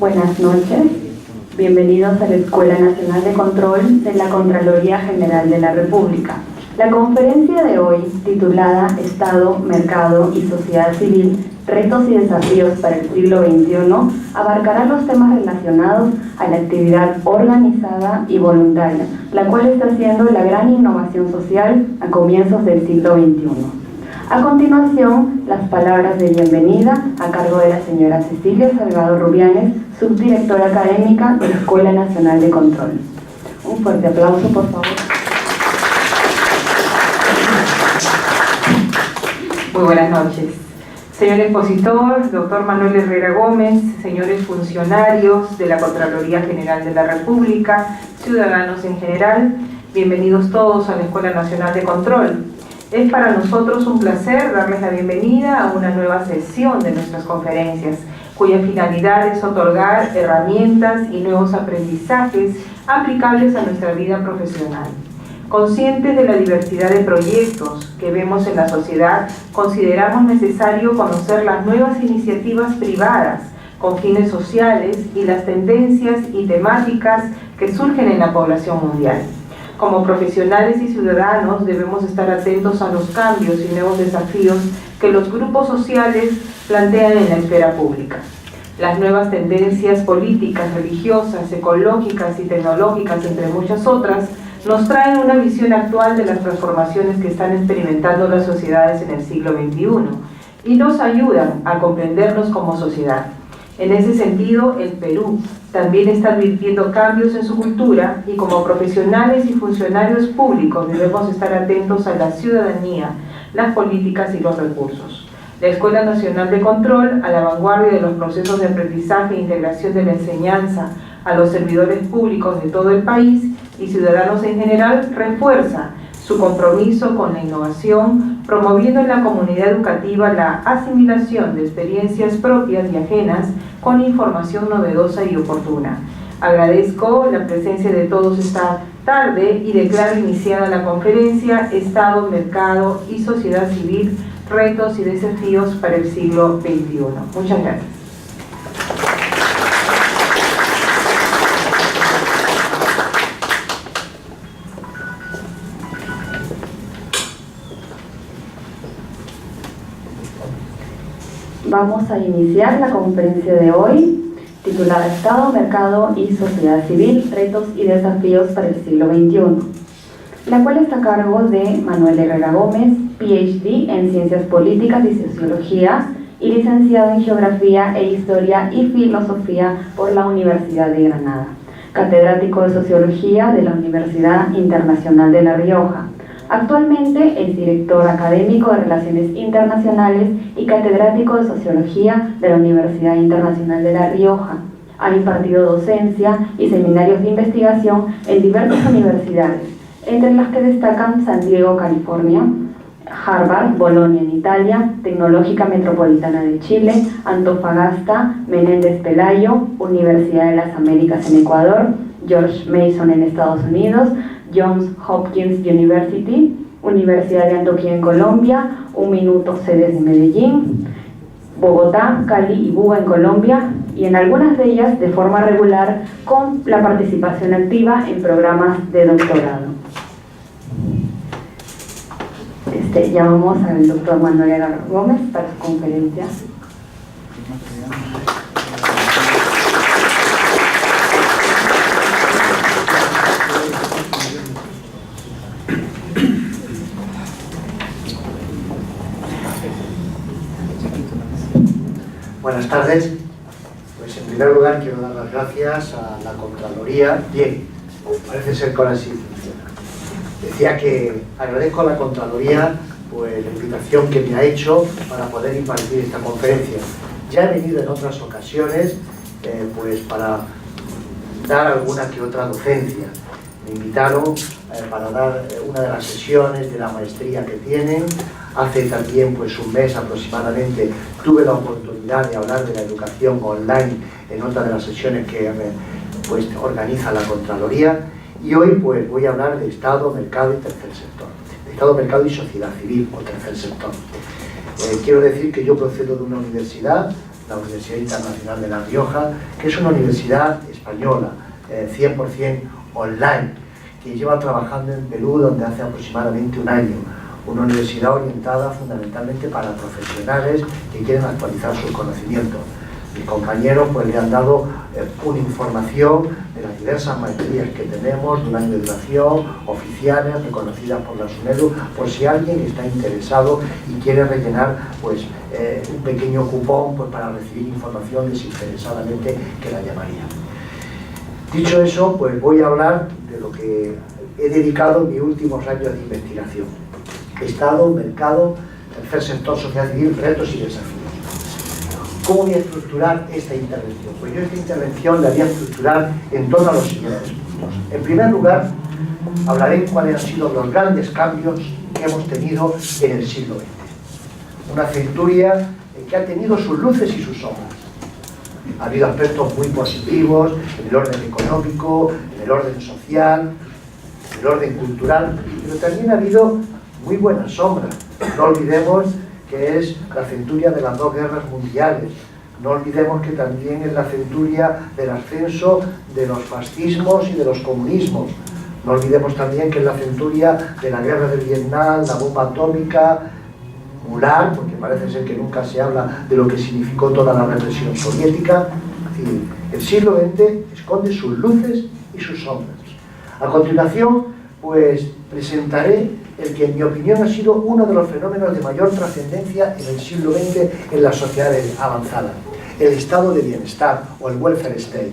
Buenas noches, bienvenidos a la Escuela Nacional de Control de la Contraloría General de la República. La conferencia de hoy, titulada Estado, Mercado y Sociedad Civil, retos y desafíos para el siglo XXI, abarcará los temas relacionados a la actividad organizada y voluntaria, la cual está siendo la gran innovación social a comienzos del siglo XXI. A continuación, las palabras de bienvenida a cargo de la señora Cecilia Salgado Rubianes, subdirectora académica de la Escuela Nacional de Control. Un fuerte aplauso, por favor. Muy buenas noches. Señor expositor, doctor Manuel Herrera Gómez, señores funcionarios de la Contraloría General de la República, ciudadanos en general, bienvenidos todos a la Escuela Nacional de Control. Es para nosotros un placer darles la bienvenida a una nueva sesión de nuestras conferencias, cuya finalidad es otorgar herramientas y nuevos aprendizajes aplicables a nuestra vida profesional. Conscientes de la diversidad de proyectos que vemos en la sociedad, consideramos necesario conocer las nuevas iniciativas privadas con fines sociales y las tendencias y temáticas que surgen en la población mundial. Como profesionales y ciudadanos debemos estar atentos a los cambios y nuevos desafíos que los grupos sociales plantean en la esfera pública. Las nuevas tendencias políticas, religiosas, ecológicas y tecnológicas, entre muchas otras, nos traen una visión actual de las transformaciones que están experimentando las sociedades en el siglo XXI y nos ayudan a comprendernos como sociedad. En ese sentido, el Perú también está advirtiendo cambios en su cultura y como profesionales y funcionarios públicos debemos estar atentos a la ciudadanía, las políticas y los recursos. La Escuela Nacional de Control, a la vanguardia de los procesos de aprendizaje e integración de la enseñanza a los servidores públicos de todo el país y ciudadanos en general, refuerza su compromiso con la innovación, promoviendo en la comunidad educativa la asimilación de experiencias propias y ajenas con información novedosa y oportuna. Agradezco la presencia de todos esta tarde y declaro iniciada la conferencia Estado, Mercado y Sociedad Civil, retos y desafíos para el siglo XXI. Muchas gracias. Vamos a iniciar la conferencia de hoy, titulada Estado, Mercado y Sociedad Civil, retos y desafíos para el siglo XXI, la cual está a cargo de Manuel Herrera Gómez, PhD en Ciencias Políticas y Sociología y licenciado en Geografía e Historia y Filosofía por la Universidad de Granada, catedrático de Sociología de la Universidad Internacional de La Rioja. Actualmente es director académico de Relaciones Internacionales y catedrático de Sociología de la Universidad Internacional de La Rioja. Ha impartido docencia y seminarios de investigación en diversas universidades, entre las que destacan San Diego, California, Harvard, Bolonia en Italia, Tecnológica Metropolitana de Chile, Antofagasta, Menéndez Pelayo, Universidad de las Américas en Ecuador, George Mason en Estados Unidos, Johns Hopkins University, Universidad de Antioquia en Colombia, Un Minuto sedes de Medellín, Bogotá, Cali y Buga en Colombia, y en algunas de ellas de forma regular con la participación activa en programas de doctorado. Llamamos al doctor Manuel Herrera Gómez para su conferencia. Buenas tardes. Pues en primer lugar quiero dar las gracias a la Contraloría. Bien, parece ser que ahora sí funciona. Decía que agradezco a la Contraloría pues, la invitación que me ha hecho para poder impartir esta conferencia. Ya he venido en otras ocasiones pues para dar alguna que otra docencia. Me invitaron para dar una de las sesiones de la maestría que tienen. Hace también pues un mes aproximadamente tuve la oportunidad de hablar de la educación online en otra de las sesiones que pues, organiza la Contraloría, y hoy pues voy a hablar de Estado, Mercado y Tercer Sector, de Estado, Mercado y Sociedad Civil o Tercer Sector. Quiero decir que yo procedo de una universidad la Universidad Internacional de La Rioja, que es una universidad española, 100% online, que lleva trabajando en Perú desde hace aproximadamente un año. Una universidad orientada fundamentalmente para profesionales que quieren actualizar sus conocimientos. Mis compañeros pues le han dado una información de las diversas maestrías que tenemos, de un año de duración, oficiales, reconocidas por la SUNEDU, por si alguien está interesado y quiere rellenar pues un pequeño cupón pues, para recibir información desinteresadamente, que la llamaría. Dicho eso, pues voy a hablar de lo que he dedicado mis últimos años de investigación. Estado, mercado, tercer sector, sociedad civil, retos y desafíos. ¿Cómo voy a estructurar esta intervención? Pues yo esta intervención la voy a estructurar en torno a los siguientes puntos. En primer lugar, hablaré de cuáles han sido los grandes cambios que hemos tenido en el siglo XX. Una centuria que ha tenido sus luces y sus sombras. Ha habido aspectos muy positivos en el orden económico, en el orden social, en el orden cultural, pero también ha habido muy buenas sombras. No olvidemos que es la centuria de las dos guerras mundiales. No olvidemos que también es la centuria del ascenso de los fascismos y de los comunismos. No olvidemos también que es la centuria de la guerra de Vietnam, la bomba atómica, Mular, porque parece ser que nunca se habla de lo que significó toda la represión soviética. Es decir, el siglo XX esconde sus luces y sus sombras. A continuación, pues presentaré el que en mi opinión ha sido uno de los fenómenos de mayor trascendencia en el siglo XX en las sociedades avanzadas, el estado de bienestar o el welfare state,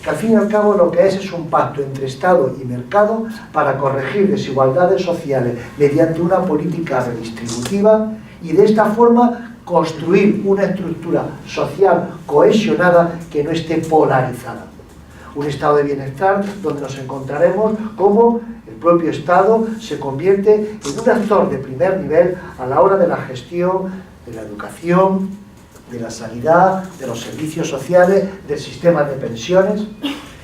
que al fin y al cabo lo que es un pacto entre Estado y mercado para corregir desigualdades sociales mediante una política redistributiva y de esta forma construir una estructura social cohesionada que no esté polarizada. Un estado de bienestar donde nos encontraremos como el propio Estado se convierte en un actor de primer nivel a la hora de la gestión de la educación, de la sanidad, de los servicios sociales, del sistema de pensiones.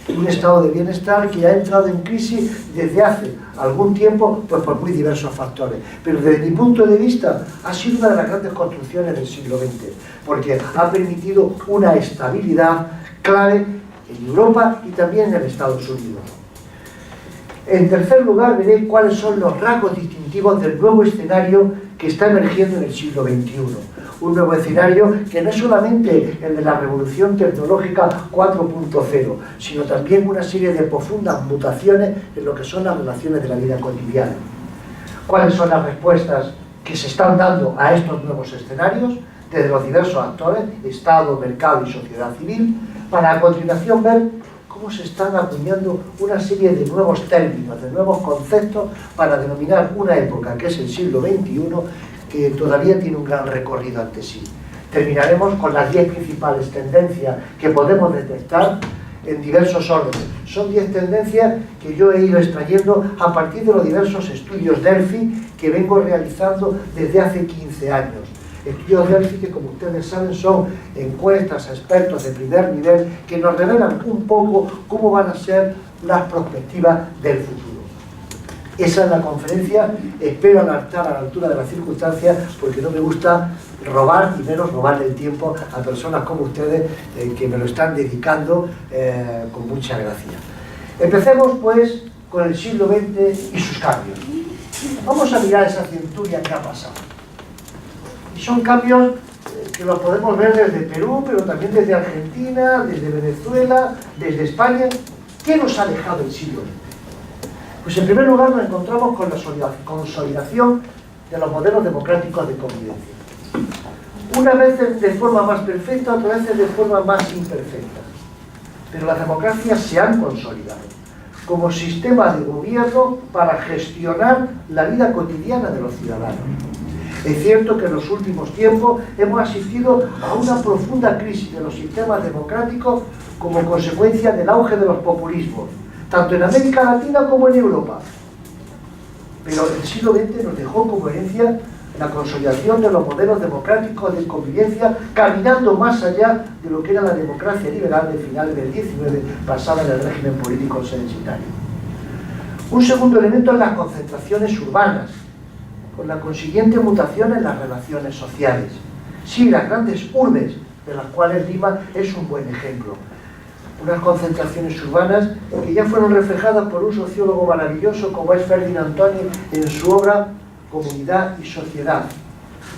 Un estado de bienestar que ha entrado en crisis desde hace algún tiempo, pues por muy diversos factores. Pero desde mi punto de vista ha sido una de las grandes construcciones del siglo XX, porque ha permitido una estabilidad clave en Europa y también en Estados Unidos. En tercer lugar, veré cuáles son los rasgos distintivos del nuevo escenario que está emergiendo en el siglo XXI. Un nuevo escenario que no es solamente el de la revolución tecnológica 4.0, sino también una serie de profundas mutaciones en lo que son las relaciones de la vida cotidiana. ¿Cuáles son las respuestas que se están dando a estos nuevos escenarios desde los diversos actores, Estado, mercado y sociedad civil, para a continuación ver cómo se están acuñando una serie de nuevos términos, de nuevos conceptos para denominar una época que es el siglo XXI, que todavía tiene un gran recorrido ante sí. Terminaremos con las 10 principales tendencias que podemos detectar en diversos órdenes. Son 10 tendencias que yo he ido extrayendo a partir de los diversos estudios Delphi que vengo realizando desde hace 15 años. Estudios Delphi que, como ustedes saben, son encuestas a expertos de primer nivel que nos revelan un poco cómo van a ser las perspectivas del futuro. Esa es la conferencia, espero estar a la altura de las circunstancias, porque no me gusta robar y menos robarle el tiempo a personas como ustedes que me lo están dedicando con mucha gracia. Empecemos pues con el siglo XX y sus cambios. Vamos a mirar esa centuria que ha pasado. Y son cambios que los podemos ver desde Perú, pero también desde Argentina, desde Venezuela, desde España. ¿Qué nos ha dejado el siglo XX? Pues en primer lugar nos encontramos con la consolidación de los modelos democráticos de convivencia. Unas veces de forma más perfecta, otras veces de forma más imperfecta. Pero las democracias se han consolidado como sistema de gobierno para gestionar la vida cotidiana de los ciudadanos. Es cierto que en los últimos tiempos hemos asistido a una profunda crisis de los sistemas democráticos como consecuencia del auge de los populismos, tanto en América Latina como en Europa. Pero el siglo XX nos dejó como herencia la consolidación de los modelos democráticos de convivencia, caminando más allá de lo que era la democracia liberal de finales del XIX, basada en el régimen político censitario. Un segundo elemento es las concentraciones urbanas, con la consiguiente mutación en las relaciones sociales. Sí, las grandes urbes de las cuales Lima es un buen ejemplo. Unas concentraciones urbanas que ya fueron reflejadas por un sociólogo maravilloso como es Ferdinand Antoni en su obra Comunidad y Sociedad,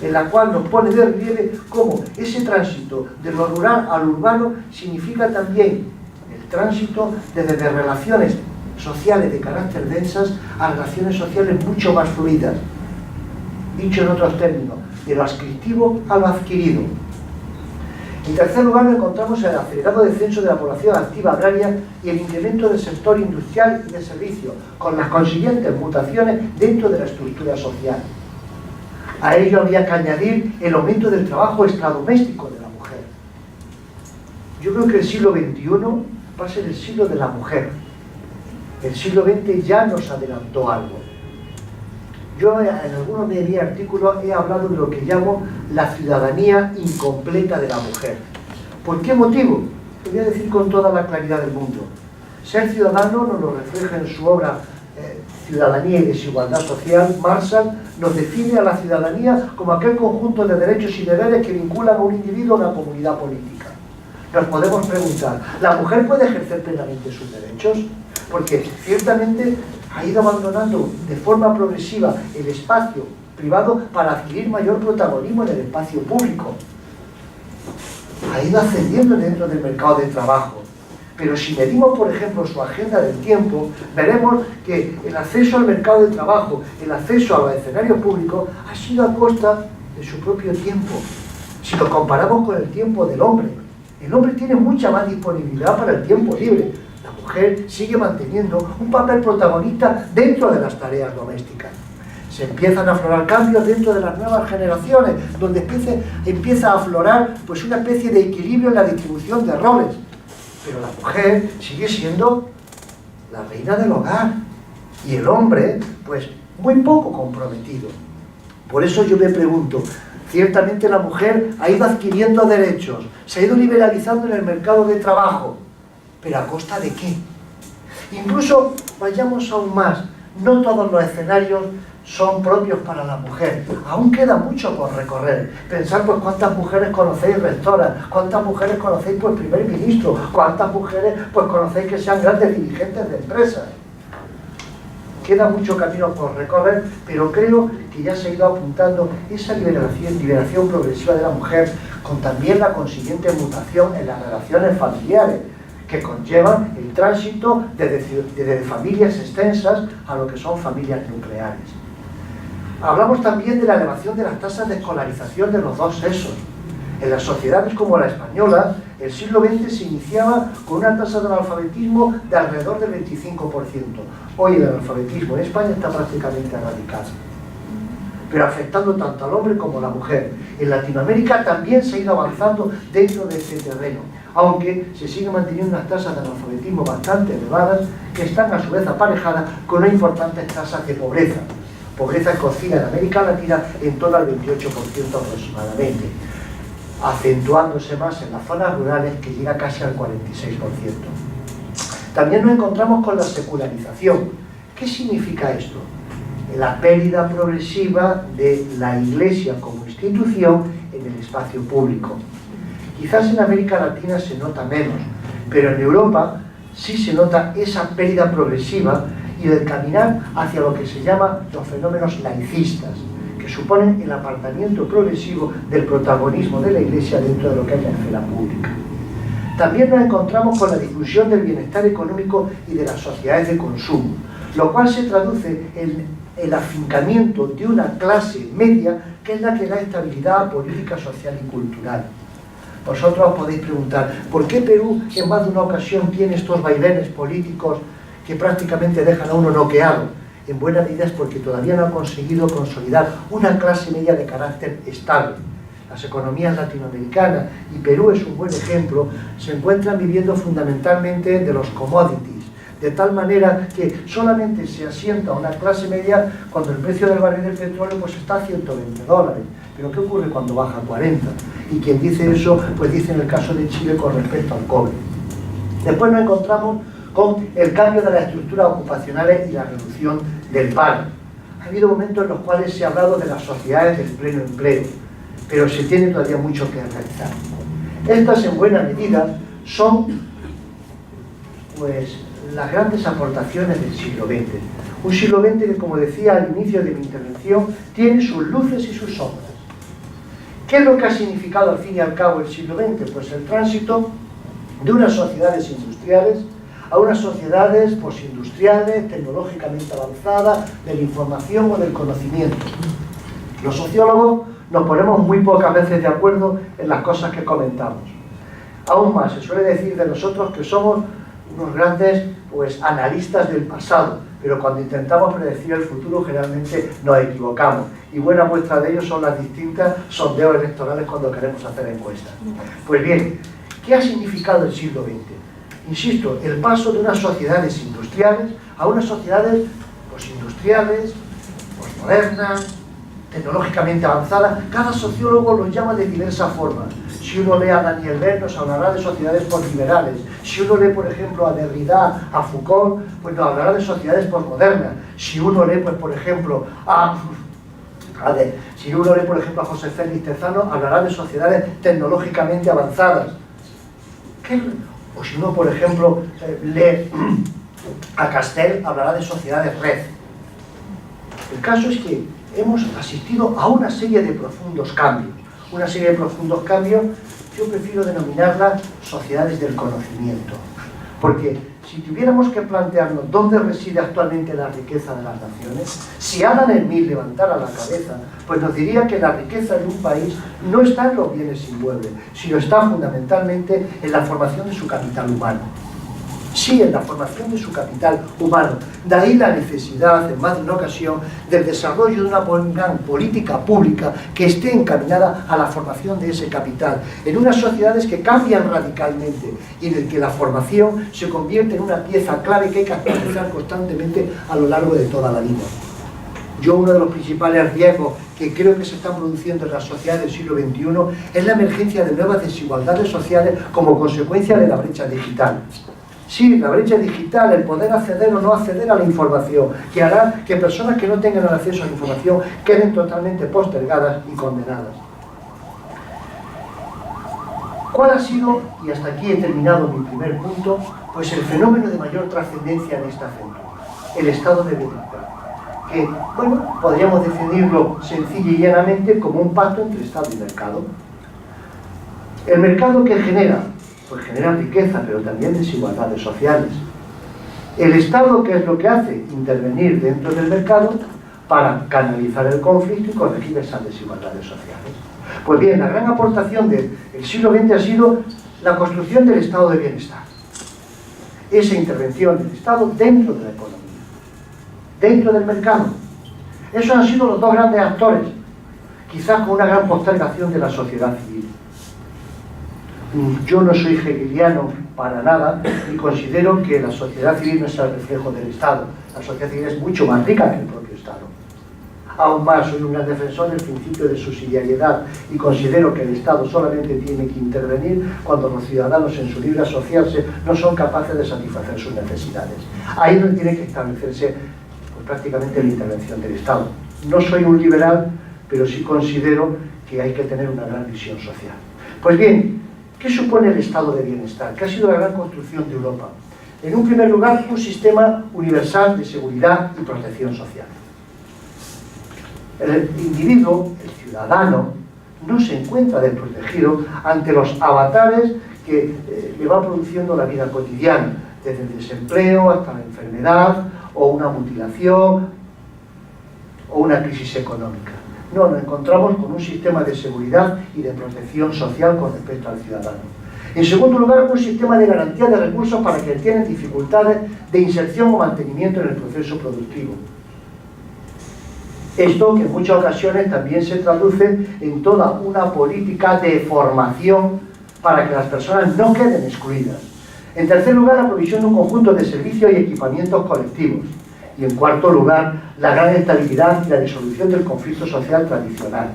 en la cual nos pone de relieve cómo ese tránsito de lo rural al urbano significa también el tránsito desde relaciones sociales de carácter densas a relaciones sociales mucho más fluidas. Dicho en otros términos, de lo adscriptivo a lo adquirido. En tercer lugar, encontramos el acelerado descenso de la población activa agraria y el incremento del sector industrial y de servicios, con las consiguientes mutaciones dentro de la estructura social. A ello habría que añadir el aumento del trabajo extradoméstico de la mujer. Yo creo que el siglo XXI va a ser el siglo de la mujer. El siglo XX ya nos adelantó algo. Yo en algunos de mis artículos he hablado de lo que llamo la ciudadanía incompleta de la mujer. ¿Por qué motivo? Lo voy a decir con toda la claridad del mundo. Ser ciudadano nos lo refleja en su obra Ciudadanía y Desigualdad Social. Marshall nos define a la ciudadanía como aquel conjunto de derechos y deberes que vinculan a un individuo a una comunidad política. Nos podemos preguntar, ¿la mujer puede ejercer plenamente sus derechos? Porque ciertamente ha ido abandonando de forma progresiva el espacio privado para adquirir mayor protagonismo en el espacio público. Ha ido ascendiendo dentro del mercado de trabajo. Pero si medimos, por ejemplo, su agenda del tiempo, veremos que el acceso al mercado de trabajo, el acceso a los escenarios públicos, ha sido a costa de su propio tiempo. Si lo comparamos con el tiempo del hombre, el hombre tiene mucha más disponibilidad para el tiempo libre. La mujer sigue manteniendo un papel protagonista dentro de las tareas domésticas. Se empiezan a aflorar cambios dentro de las nuevas generaciones, donde empieza a aflorar pues, una especie de equilibrio en la distribución de roles. Pero la mujer sigue siendo la reina del hogar y el hombre, pues, muy poco comprometido. Por eso yo me pregunto, ciertamente la mujer ha ido adquiriendo derechos, se ha ido liberalizando en el mercado de trabajo, ¿pero a costa de qué? Incluso, vayamos aún más, no todos los escenarios son propios para la mujer. Aún queda mucho por recorrer. Pensar, pues, cuántas mujeres conocéis rectoras, cuántas mujeres conocéis, pues, primer ministro, cuántas mujeres, pues, conocéis que sean grandes dirigentes de empresas. Queda mucho camino por recorrer, pero creo que ya se ha ido apuntando esa liberación progresiva de la mujer, con también la consiguiente mutación en las relaciones familiares, que conllevan el tránsito desde familias extensas a lo que son familias nucleares. Hablamos también de la elevación de las tasas de escolarización de los dos sexos. En las sociedades como la española, el siglo XX se iniciaba con una tasa de analfabetismo de alrededor del 25%. Hoy el analfabetismo en España está prácticamente erradicado, pero afectando tanto al hombre como a la mujer. En Latinoamérica también se ha ido avanzando dentro de este terreno, aunque se siguen manteniendo unas tasas de analfabetismo bastante elevadas, que están a su vez aparejadas con unas importantes tasas de pobreza. Pobreza que oscila en América Latina en torno al 28% aproximadamente, acentuándose más en las zonas rurales, que llega casi al 46%. También nos encontramos con la secularización. ¿Qué significa esto? La pérdida progresiva de la Iglesia como institución en el espacio público. Quizás en América Latina se nota menos, pero en Europa sí se nota esa pérdida progresiva y el caminar hacia lo que se llama los fenómenos laicistas, que suponen el apartamiento progresivo del protagonismo de la Iglesia dentro de lo que es la esfera pública. También nos encontramos con la difusión del bienestar económico y de las sociedades de consumo, lo cual se traduce en el afincamiento de una clase media que es la que da estabilidad política, social y cultural. Vosotros os podéis preguntar, ¿por qué Perú en más de una ocasión tiene estos vaivenes políticos que prácticamente dejan a uno noqueado? En buena medida es porque todavía no ha conseguido consolidar una clase media de carácter estable. Las economías latinoamericanas, y Perú es un buen ejemplo, se encuentran viviendo fundamentalmente de los commodities, de tal manera que solamente se asienta una clase media cuando el precio del barril del petróleo pues está a $120. Pero ¿qué ocurre cuando baja a 40? Y quien dice eso, pues dice en el caso de Chile con respecto al cobre. Después nos encontramos con el cambio de las estructuras ocupacionales y la reducción del paro. Ha habido momentos en los cuales se ha hablado de las sociedades del pleno empleo, pero se tiene todavía mucho que realizar. Estas, en buena medida, son pues las grandes aportaciones del siglo XX. Un siglo XX que, como decía al inicio de mi intervención, tiene sus luces y sus sombras. ¿Qué es lo que ha significado al fin y al cabo el siglo XX? Pues el tránsito de unas sociedades industriales a unas sociedades postindustriales, tecnológicamente avanzadas, de la información o del conocimiento. Los sociólogos nos ponemos muy pocas veces de acuerdo en las cosas que comentamos. Aún más, se suele decir de nosotros que somos unos grandes analistas del pasado, pero cuando intentamos predecir el futuro generalmente nos equivocamos. Y buena muestra de ello son las distintas sondeos electorales cuando queremos hacer encuestas. Pues bien, ¿qué ha significado el siglo XX? Insisto, el paso de unas sociedades industriales a unas sociedades postindustriales, posmodernas, tecnológicamente avanzadas. Cada sociólogo los llama de diversas formas. Si uno lee a Daniel Bell, nos hablará de sociedades postliberales. Si uno lee, por ejemplo, a Derrida, a Foucault, pues nos hablará de sociedades postmodernas. Si uno lee, pues, por ejemplo, a José Félix Terzano, hablará de sociedades tecnológicamente avanzadas. O si uno, por ejemplo, lee a Castell, hablará de sociedades red. El caso es que hemos asistido a una serie de profundos cambios. Una serie de profundos cambios, yo prefiero denominarlas sociedades del conocimiento. Porque si tuviéramos que plantearnos dónde reside actualmente la riqueza de las naciones, si Adam Smith levantara la cabeza, pues nos diría que la riqueza de un país no está en los bienes inmuebles, sino está fundamentalmente en la formación de su capital humano. Sí, en la formación de su capital humano. De ahí la necesidad, en más de una ocasión, del desarrollo de una gran política pública que esté encaminada a la formación de ese capital, en unas sociedades que cambian radicalmente y en el que la formación se convierte en una pieza clave que hay que actualizar constantemente a lo largo de toda la vida. Uno de los principales riesgos que creo que se están produciendo en la sociedad del siglo XXI es la emergencia de nuevas desigualdades sociales como consecuencia de la brecha digital. Sí, la brecha digital, el poder acceder o no acceder a la información, que hará que personas que no tengan el acceso a la información queden totalmente postergadas y condenadas. ¿Cuál ha sido, y hasta aquí he terminado mi primer punto, pues el fenómeno de mayor trascendencia en esta aventura? El estado de bienestar. Que, bueno, podríamos definirlo sencilla y llanamente como un pacto entre Estado y mercado. El mercado que genera, pues genera riqueza, pero también desigualdades sociales. El Estado, ¿qué es lo que hace? Intervenir dentro del mercado para canalizar el conflicto y corregir esas desigualdades sociales. Pues bien, la gran aportación del siglo XX ha sido la construcción del estado de bienestar. Esa intervención del Estado dentro de la economía, dentro del mercado. Esos han sido los dos grandes actores, quizás con una gran postergación de la sociedad civil. Yo no soy hegeliano para nada y considero que la sociedad civil no es el reflejo del Estado. La sociedad civil es mucho más rica que el propio Estado. Aún más, soy un gran defensor del principio de subsidiariedad y considero que el Estado solamente tiene que intervenir cuando los ciudadanos en su libre asociarse no son capaces de satisfacer sus necesidades. Ahí es donde tiene que establecerse pues, prácticamente la intervención del Estado. No soy un liberal, pero sí considero que hay que tener una gran visión social. Pues bien, ¿qué supone el estado de bienestar? ¿Qué ha sido la gran construcción de Europa? En un primer lugar, un sistema universal de seguridad y protección social. El individuo, el ciudadano, no se encuentra desprotegido ante los avatares que le va produciendo la vida cotidiana, desde el desempleo hasta la enfermedad, o una mutilación, o una crisis económica. No, nos encontramos con un sistema de seguridad y de protección social con respecto al ciudadano. En segundo lugar, un sistema de garantía de recursos para quienes tienen dificultades de inserción o mantenimiento en el proceso productivo. Esto que en muchas ocasiones también se traduce en toda una política de formación para que las personas no queden excluidas. En tercer lugar, la provisión de un conjunto de servicios y equipamientos colectivos. Y en cuarto lugar, la gran estabilidad y la disolución del conflicto social tradicional,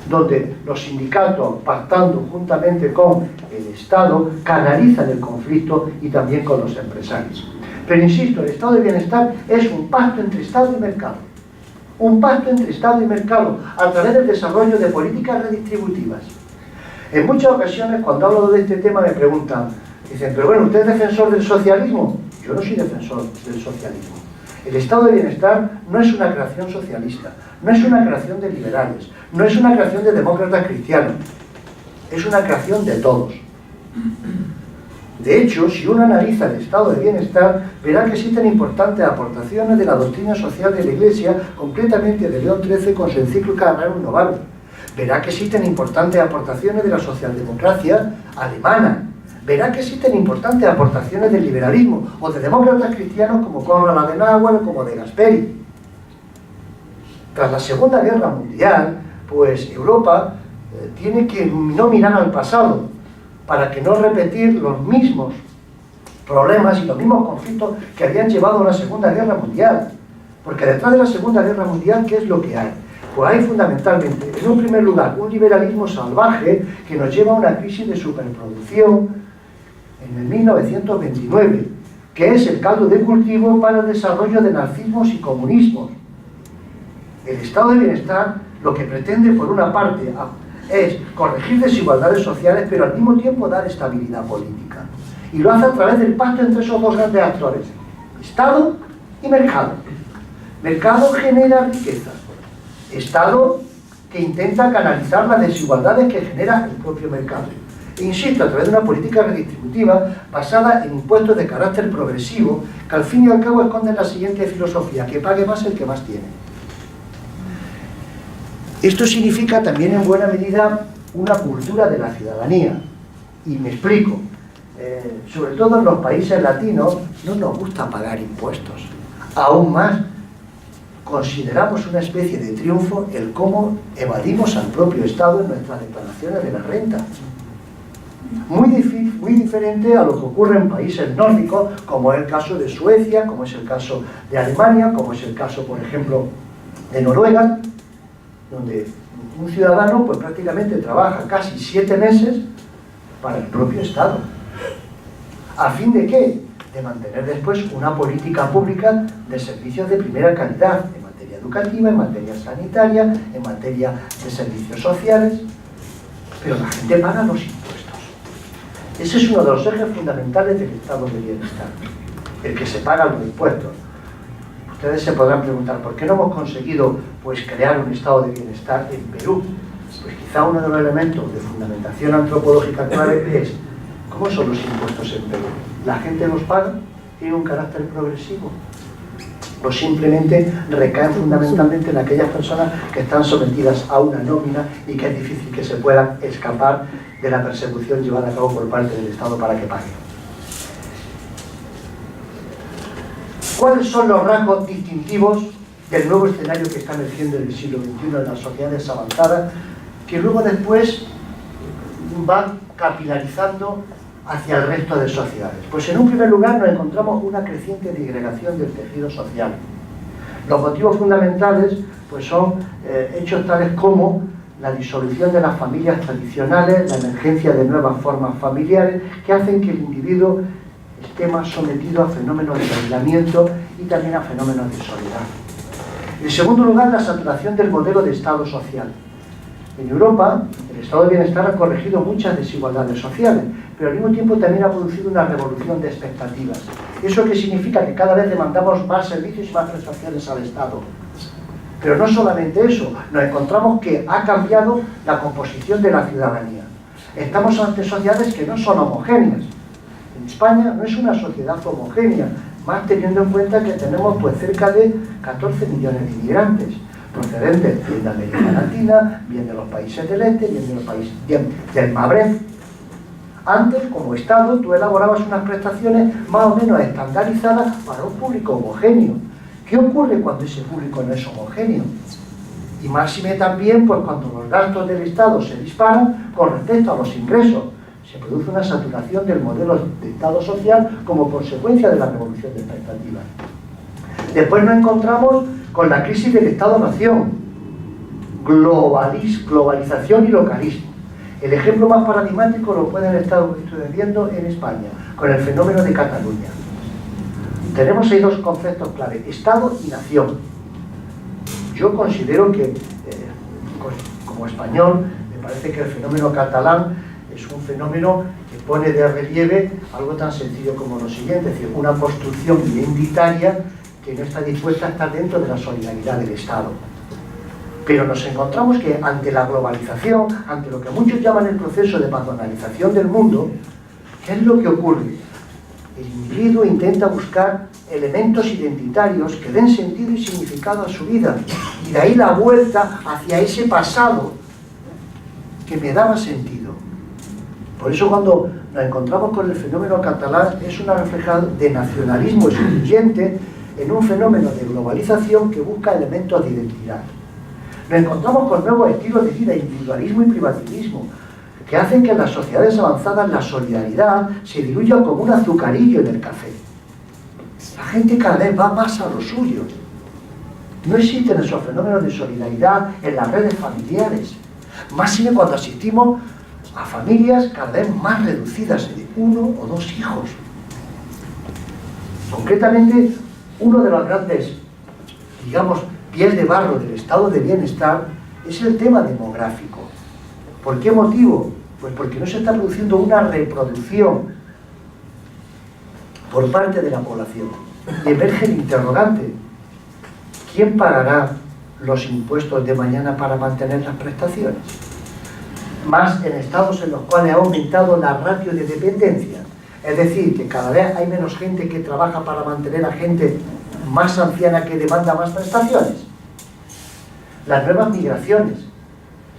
donde los sindicatos, pactando juntamente con el Estado, canalizan el conflicto y también con los empresarios. Pero insisto, el estado de bienestar es un pacto entre Estado y mercado. Un pacto entre Estado y mercado a través del desarrollo de políticas redistributivas. En muchas ocasiones, cuando hablo de este tema, me preguntan, dicen, pero bueno, ¿usted es defensor del socialismo? Yo no soy defensor del socialismo. El estado de bienestar no es una creación socialista, no es una creación de liberales, no es una creación de demócratas cristianos, es una creación de todos. De hecho, si uno analiza el estado de bienestar, verá que existen importantes aportaciones de la doctrina social de la Iglesia, concretamente de León XIII con su encíclica Rerum Novarum. Verá que existen importantes aportaciones de la socialdemocracia alemana. Verá que existen importantes aportaciones del liberalismo o de demócratas cristianos como Konrad Adenauer o como de Gasperi. Tras la Segunda Guerra Mundial, pues Europa tiene que no mirar al pasado para que no repetir los mismos problemas y los mismos conflictos que habían llevado a la Segunda Guerra Mundial. Porque detrás de la Segunda Guerra Mundial, ¿qué es lo que hay? Pues hay fundamentalmente, en un primer lugar, un liberalismo salvaje que nos lleva a una crisis de superproducción en el 1929, que es el caldo de cultivo para el desarrollo de nazismos y comunismos. El estado de bienestar lo que pretende, por una parte, es corregir desigualdades sociales, pero al mismo tiempo dar estabilidad política. Y lo hace a través del pacto entre esos dos grandes actores, Estado y mercado. Mercado genera riqueza, Estado que intenta canalizar las desigualdades que genera el propio mercado. E insisto, a través de una política redistributiva basada en impuestos de carácter progresivo, que al fin y al cabo esconden la siguiente filosofía: que pague más el que más tiene. Esto significa también en buena medida una cultura de la ciudadanía. Y me explico. Sobre todo en los países latinos no nos gusta pagar impuestos. Aún más, consideramos una especie de triunfo el cómo evadimos al propio Estado en nuestras declaraciones de la renta. Muy diferente a lo que ocurre en países nórdicos, como es el caso de Suecia, como es el caso de Alemania, como es el caso, por ejemplo, de Noruega, donde un ciudadano pues prácticamente trabaja casi 7 meses para el propio Estado. ¿A fin de qué? De mantener después una política pública de servicios de primera calidad, en materia educativa, en materia sanitaria, en materia de servicios sociales, pero la gente paga los impuestos. Ese es uno de los ejes fundamentales del estado de bienestar, el que se pagan los impuestos. Ustedes se podrán preguntar, ¿por qué no hemos conseguido pues, crear un estado de bienestar en Perú? Pues quizá uno de los elementos de fundamentación antropológica clave es ¿cómo son los impuestos en Perú? ¿La gente los paga? ¿Tiene un carácter progresivo? ¿O simplemente recaen fundamentalmente en aquellas personas que están sometidas a una nómina y que es difícil que se puedan escapar de la persecución llevada a cabo por parte del Estado para que paguen? ¿Cuáles son los rasgos distintivos del nuevo escenario que está emergiendo en el siglo XXI en las sociedades avanzadas, que luego después van capilarizando hacia el resto de sociedades? Pues en un primer lugar nos encontramos una creciente disgregación del tejido social. Los motivos fundamentales pues son hechos tales como la disolución de las familias tradicionales, la emergencia de nuevas formas familiares que hacen que el individuo esté más sometido a fenómenos de aislamiento y también a fenómenos de soledad. En segundo lugar, la saturación del modelo de Estado social. En Europa, el estado de bienestar ha corregido muchas desigualdades sociales, pero al mismo tiempo también ha producido una revolución de expectativas. ¿Eso qué significa? Que cada vez demandamos más servicios y más prestaciones al Estado. Pero no solamente eso, nos encontramos que ha cambiado la composición de la ciudadanía. Estamos ante sociedades que no son homogéneas. En España no es una sociedad homogénea, más teniendo en cuenta que tenemos pues cerca de 14 millones de inmigrantes, procedentes bien de América Latina, bien de los países del este, bien de los países del Magreb. Antes, como Estado, tú elaborabas unas prestaciones más o menos estandarizadas para un público homogéneo. ¿Qué ocurre cuando ese público no es homogéneo? Y máxime también pues, cuando los gastos del Estado se disparan con respecto a los ingresos. Se produce una saturación del modelo de Estado social como consecuencia de la revolución de expectativas. Después nos encontramos con la crisis del Estado-Nación, globalización y localismo. El ejemplo más paradigmático lo pueden estar viendo en España, con el fenómeno de Cataluña. Tenemos ahí dos conceptos clave, Estado y Nación. Yo considero que, como español, parece que el fenómeno catalán es un fenómeno que pone de relieve algo tan sencillo como lo siguiente, es decir, una construcción identitaria que no está dispuesta a estar dentro de la solidaridad del Estado. Pero nos encontramos que ante la globalización, ante lo que muchos llaman el proceso de madonalización del mundo, ¿qué es lo que ocurre? El individuo intenta buscar elementos identitarios que den sentido y significado a su vida, y de ahí la vuelta hacia ese pasado que me daba sentido. Por eso cuando nos encontramos con el fenómeno catalán es una reflexión de nacionalismo excluyente en un fenómeno de globalización que busca elementos de identidad. Nos encontramos con nuevos estilos de vida, individualismo y privativismo, que hacen que en las sociedades avanzadas la solidaridad se diluya como un azucarillo en el café. La gente cada vez va más a lo suyo. No existen esos fenómenos de solidaridad en las redes familiares, máxime cuando asistimos a familias cada vez más reducidas de 1 o 2 hijos. Concretamente, uno de los grandes, digamos, pies de barro del estado de bienestar es el tema demográfico. ¿Por qué motivo? Pues porque no se está produciendo una reproducción por parte de la población. Y emerge el interrogante: ¿quién pagará los impuestos de mañana para mantener las prestaciones? Más en estados en los cuales ha aumentado la ratio de dependencia. Es decir, que cada vez hay menos gente que trabaja para mantener a gente más anciana que demanda más prestaciones. Las nuevas migraciones.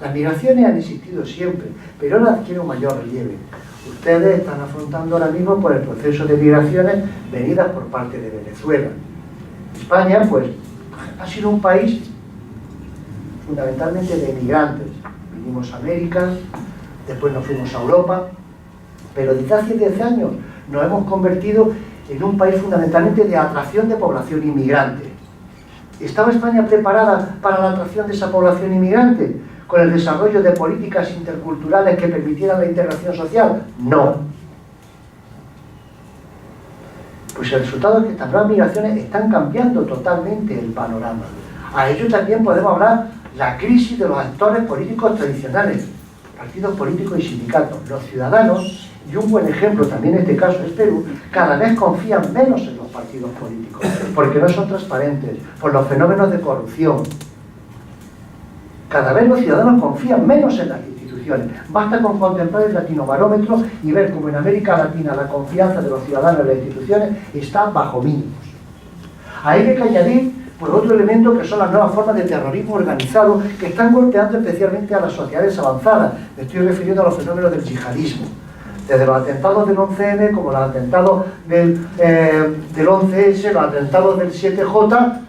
Las migraciones han existido siempre, pero ahora adquieren un mayor relieve. Ustedes están afrontando ahora mismo por el proceso de migraciones venidas por parte de Venezuela. España, pues, ha sido un país fundamentalmente de emigrantes. Vinimos a América, después nos fuimos a Europa, pero desde hace 10 años nos hemos convertido en un país fundamentalmente de atracción de población inmigrante. ¿Estaba España preparada para la atracción de esa población inmigrante? ¿Con el desarrollo de políticas interculturales que permitieran la integración social? No. Pues el resultado es que estas nuevas migraciones están cambiando totalmente el panorama. A ello también podemos hablar la crisis de los actores políticos tradicionales, partidos políticos y sindicatos. Los ciudadanos, y un buen ejemplo también en este caso es Perú, cada vez confían menos en los partidos políticos, porque no son transparentes, por los fenómenos de corrupción. Cada vez los ciudadanos confían menos en las instituciones. Basta con contemplar el Latinobarómetro y ver cómo en América Latina la confianza de los ciudadanos en las instituciones está bajo mínimos. A ello hay que añadir pues, otro elemento que son las nuevas formas de terrorismo organizado que están golpeando especialmente a las sociedades avanzadas. Me estoy refiriendo a los fenómenos del yihadismo. Desde los atentados del 11M, como los atentados del 11S, los atentados del 7J,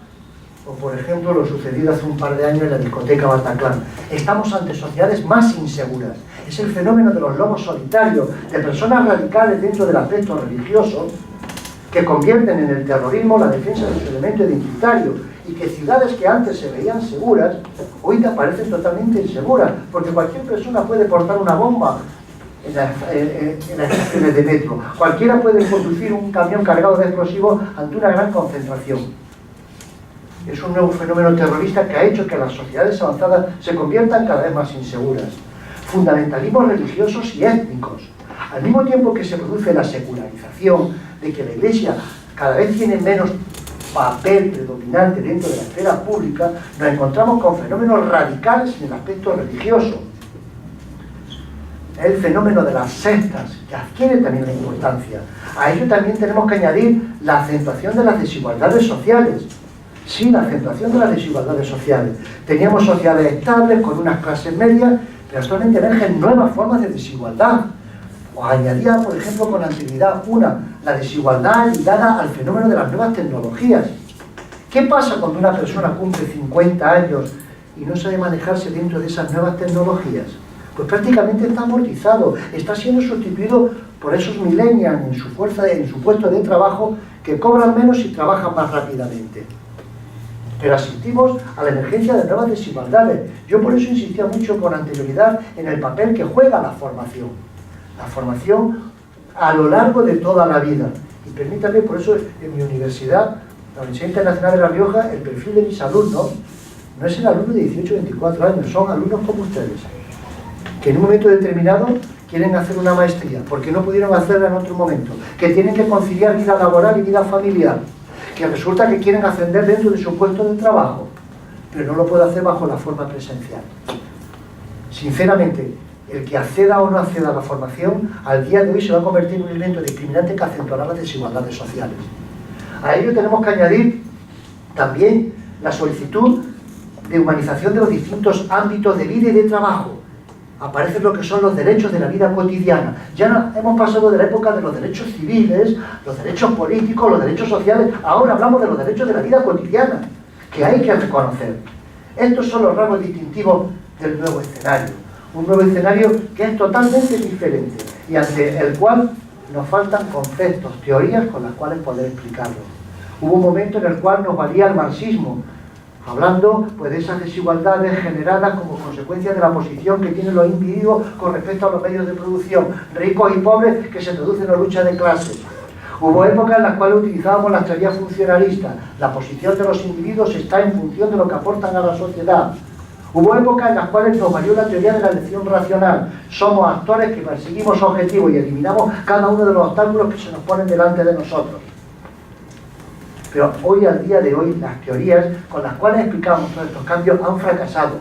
o por ejemplo lo sucedido hace un par de años en la discoteca Bataclan. Estamos ante sociedades más inseguras. Es el fenómeno de los lobos solitarios, de personas radicales dentro del aspecto religioso, que convierten en el terrorismo la defensa de su elemento identitario, y que ciudades que antes se veían seguras, hoy te parecen totalmente inseguras, porque cualquier persona puede portar una bomba en las estaciones de metro. Cualquiera puede conducir un camión cargado de explosivos ante una gran concentración. Es un nuevo fenómeno terrorista que ha hecho que las sociedades avanzadas se conviertan cada vez más inseguras. Fundamentalismos religiosos y étnicos. Al mismo tiempo que se produce la secularización, de que la Iglesia cada vez tiene menos papel predominante dentro de la esfera pública, nos encontramos con fenómenos radicales en el aspecto religioso. El fenómeno de las sectas, que adquiere también la importancia. A ello también tenemos que añadir la acentuación de las desigualdades sociales. Sí, la acentuación de las desigualdades sociales. Teníamos sociedades estables con unas clases medias, pero actualmente emergen nuevas formas de desigualdad. Os añadía, por ejemplo, con anterioridad la desigualdad ligada al fenómeno de las nuevas tecnologías. ¿Qué pasa cuando una persona cumple 50 años y no sabe manejarse dentro de esas nuevas tecnologías? Pues prácticamente está amortizado, está siendo sustituido por esos millennials en su puesto de trabajo, que cobran menos y trabajan más rápidamente. Pero asistimos a la emergencia de nuevas desigualdades. Yo por eso insistía mucho con anterioridad en el papel que juega la formación. La formación a lo largo de toda la vida. Y permítanme, por eso en mi universidad, la Universidad Internacional de La Rioja, el perfil de mis alumnos no es el alumno de 18 o 24 años, son alumnos como ustedes. que en un momento determinado quieren hacer una maestría, porque no pudieron hacerla en otro momento, que tienen que conciliar vida laboral y vida familiar, que resulta que quieren ascender dentro de su puesto de trabajo, pero no lo puede hacer bajo la forma presencial. Sinceramente, el que acceda o no acceda a la formación, al día de hoy se va a convertir en un elemento discriminante que acentuará las desigualdades sociales. A ello tenemos que añadir también la solicitud de humanización de los distintos ámbitos de vida y de trabajo. Aparecen lo que son los derechos de la vida cotidiana. Ya no, hemos pasado de la época de los derechos civiles, los derechos políticos, los derechos sociales. Ahora hablamos de los derechos de la vida cotidiana, que hay que reconocer. Estos son los rasgos distintivos del nuevo escenario. Un nuevo escenario que es totalmente diferente y ante el cual nos faltan conceptos, teorías con las cuales poder explicarlo. Hubo un momento en el cual nos valía el marxismo, hablando pues, de esas desigualdades generadas como consecuencia de la posición que tienen los individuos con respecto a los medios de producción, ricos y pobres, que se traduce en la lucha de clases. Hubo épocas en las cuales utilizábamos las teorías funcionalistas. La posición de los individuos está en función de lo que aportan a la sociedad. Hubo épocas en las cuales nos valió la teoría de la elección racional. Somos actores que perseguimos objetivos y eliminamos cada uno de los obstáculos que se nos ponen delante de nosotros. Pero hoy, al día de hoy, las teorías con las cuales explicamos todos estos cambios han fracasado.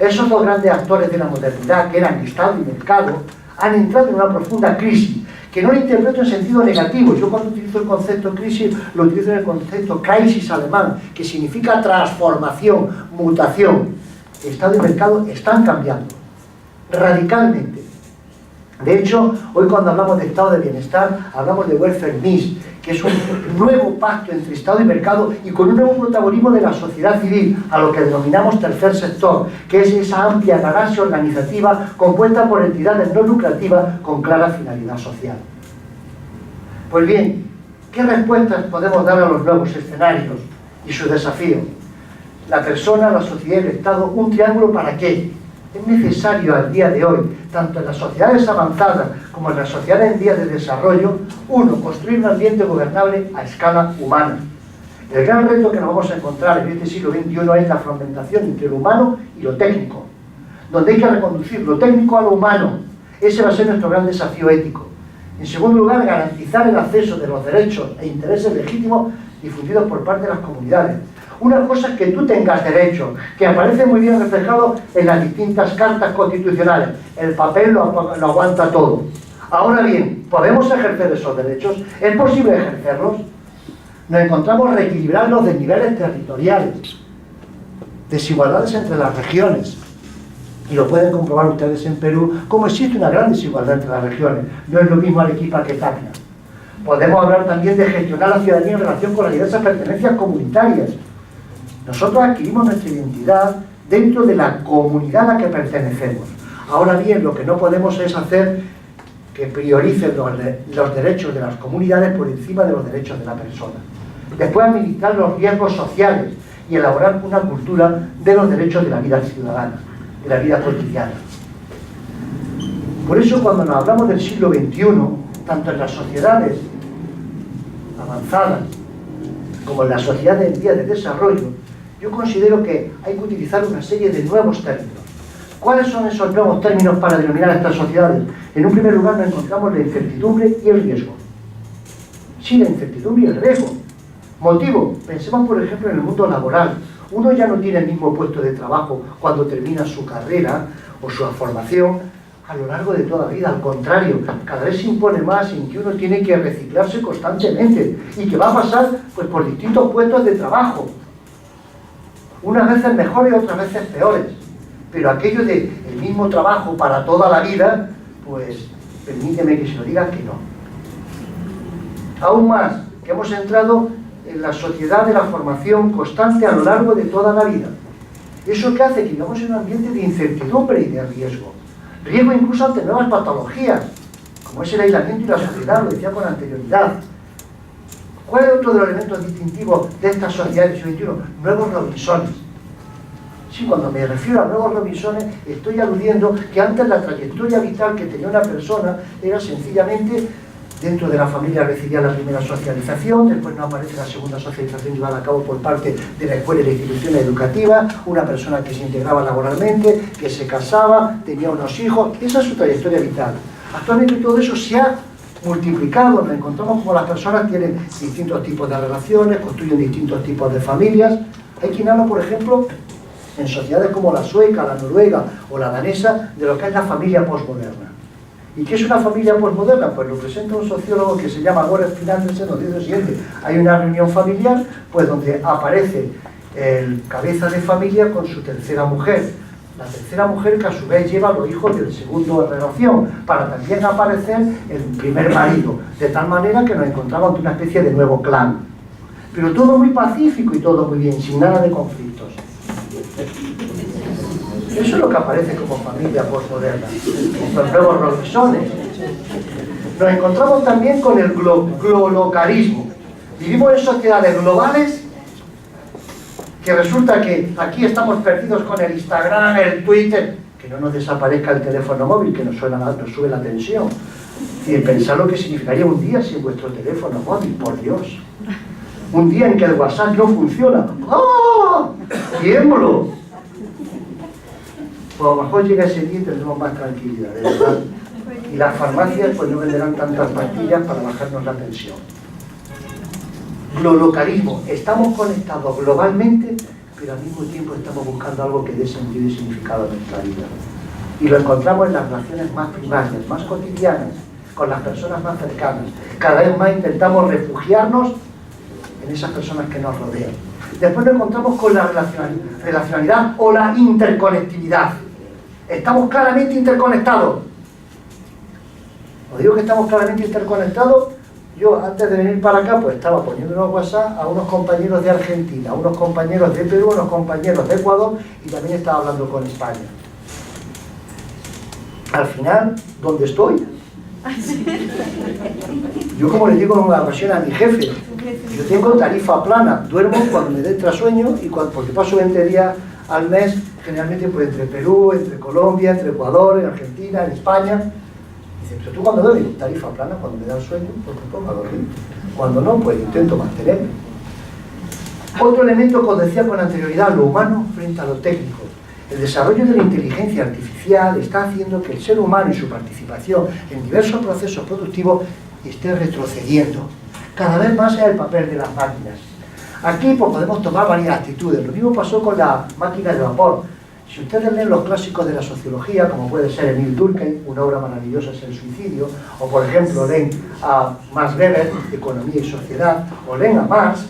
Esos dos grandes actores de la modernidad, que eran Estado y mercado, han entrado en una profunda crisis, que no lo interpreto en sentido negativo. Yo cuando utilizo el concepto crisis, lo utilizo en el concepto crisis alemán, que significa transformación, mutación. Estado y mercado están cambiando radicalmente. De hecho, hoy cuando hablamos de estado de bienestar, hablamos de welfare mix, que es un nuevo pacto entre Estado y mercado y con un nuevo protagonismo de la sociedad civil, a lo que denominamos tercer sector, que es esa amplia galaxia organizativa compuesta por entidades no lucrativas con clara finalidad social. Pues bien, ¿qué respuestas podemos dar a los nuevos escenarios y sus desafíos? La persona, la sociedad y el Estado, ¿un triángulo para qué? Es necesario al día de hoy, tanto en las sociedades avanzadas como en las sociedades en vías de desarrollo, uno, construir un ambiente gobernable a escala humana. El gran reto que nos vamos a encontrar en este siglo XXI es la fragmentación entre lo humano y lo técnico, donde hay que reconducir lo técnico a lo humano. Ese va a ser nuestro gran desafío ético. En segundo lugar, garantizar el acceso de los derechos e intereses legítimos difundidos por parte de las comunidades. Una cosa es que tú tengas derecho, que aparece muy bien reflejado en las distintas cartas constitucionales. El papel lo aguanta todo. Ahora bien, ¿podemos ejercer esos derechos? ¿Es posible ejercerlos? Nos encontramos reequilibrar los desniveles territoriales, desigualdades entre las regiones. Y lo pueden comprobar ustedes en Perú, cómo existe una gran desigualdad entre las regiones. No es lo mismo Arequipa que Tacna. Podemos hablar también de gestionar la ciudadanía en relación con las diversas pertenencias comunitarias. Nosotros adquirimos nuestra identidad dentro de la comunidad a la que pertenecemos. Ahora bien, lo que no podemos es hacer que prioricen los derechos de las comunidades por encima de los derechos de la persona. Después, administrar los riesgos sociales y elaborar una cultura de los derechos de la vida ciudadana, de la vida cotidiana. Por eso, cuando nos hablamos del siglo XXI, tanto en las sociedades avanzadas como en las sociedades en vías de desarrollo, yo considero que hay que utilizar una serie de nuevos términos. ¿Cuáles son esos nuevos términos para denominar a estas sociedades? En un primer lugar nos encontramos la incertidumbre y el riesgo. Sí, la incertidumbre y el riesgo. Motivo, pensemos por ejemplo en el mundo laboral. Uno ya no tiene el mismo puesto de trabajo cuando termina su carrera o su formación a lo largo de toda la vida. Al contrario, cada vez se impone más en que uno tiene que reciclarse constantemente y que va a pasar pues, por distintos puestos de trabajo. Unas veces mejores y otras veces peores. Pero aquello de el mismo trabajo para toda la vida, pues permíteme que se lo diga que no. Aún más, que hemos entrado en la sociedad de la formación constante a lo largo de toda la vida. Eso que hace que vivamos en un ambiente de incertidumbre y de riesgo. Riesgo incluso ante nuevas patologías, como es el aislamiento y la soledad, lo decía con anterioridad. ¿Cuál es otro de los elementos distintivos de estas sociedades del siglo XXI? Nuevos Robinsones. Sí, cuando me refiero a nuevos Robinsones, estoy aludiendo que antes la trayectoria vital que tenía una persona era sencillamente dentro de la familia recibía la primera socialización, después no aparece la segunda socialización llevada a cabo por parte de la escuela y la institución educativa, una persona que se integraba laboralmente, que se casaba, tenía unos hijos, esa es su trayectoria vital. Actualmente todo eso se ha multiplicado, nos encontramos como las personas tienen distintos tipos de relaciones, construyen distintos tipos de familias. Hay quien habla, por ejemplo, en sociedades como la sueca, la noruega o la danesa, de lo que es la familia postmoderna. ¿Y qué es una familia postmoderna? Pues lo presenta un sociólogo que se llama Goran Finandersen, nos dice lo siguiente: hay una reunión familiar, pues donde aparece el cabeza de familia con su tercera mujer. La tercera mujer que a su vez lleva a los hijos del segundo de relación, para también aparecer el primer marido, de tal manera que nos encontramos ante una especie de nuevo clan. Pero todo muy pacífico y todo muy bien, sin nada de conflictos. Eso es lo que aparece como familia postmoderna, los nuevos Robinsones. Nos encontramos también con el globalocarismo. Vivimos en sociedades globales que resulta que aquí estamos perdidos con el Instagram, el Twitter, que no nos desaparezca el teléfono móvil, que nos sube la tensión. Y pensar lo que significaría un día sin vuestro teléfono móvil, por Dios. Un día en que el WhatsApp no funciona. ¡Oh! ¡Tiemblo! Pues a lo mejor llega ese día y tendremos más tranquilidad, de verdad. Y las farmacias pues no venderán tantas pastillas para bajarnos la tensión. Globalocarismo. Estamos conectados globalmente, pero al mismo tiempo estamos buscando algo que dé sentido y significado a nuestra vida. Y lo encontramos en las relaciones más primarias, más cotidianas, con las personas más cercanas. Cada vez más intentamos refugiarnos en esas personas que nos rodean. Después nos encontramos con la relacionalidad o la interconectividad. Estamos claramente interconectados. Os digo que estamos claramente interconectados. Yo antes de venir para acá pues estaba poniendo unos WhatsApp a unos compañeros de Argentina, a unos compañeros de Perú, a unos compañeros de Ecuador, y también estaba hablando con España. Al final, ¿dónde estoy? Yo, como le digo en una ocasión a mi jefe, yo tengo tarifa plana, duermo cuando me dé trasueño y porque paso 20 días al mes, generalmente pues entre Perú, entre Colombia, entre Ecuador, en Argentina, en España. Dice, pero tú cuando duermes, tarifa plana, cuando me da el sueño, pues me pongo a dormir. Cuando no, pues intento mantenerme. Otro elemento que os decía con anterioridad, lo humano frente a lo técnico. El desarrollo de la inteligencia artificial está haciendo que el ser humano y su participación en diversos procesos productivos esté retrocediendo. Cada vez más es el papel de las máquinas. Aquí pues, podemos tomar varias actitudes. Lo mismo pasó con la máquina de vapor. Si ustedes leen los clásicos de la sociología, como puede ser Emil Durkheim, una obra maravillosa es El suicidio, o por ejemplo leen a Max Weber, Economía y Sociedad, o leen a Marx,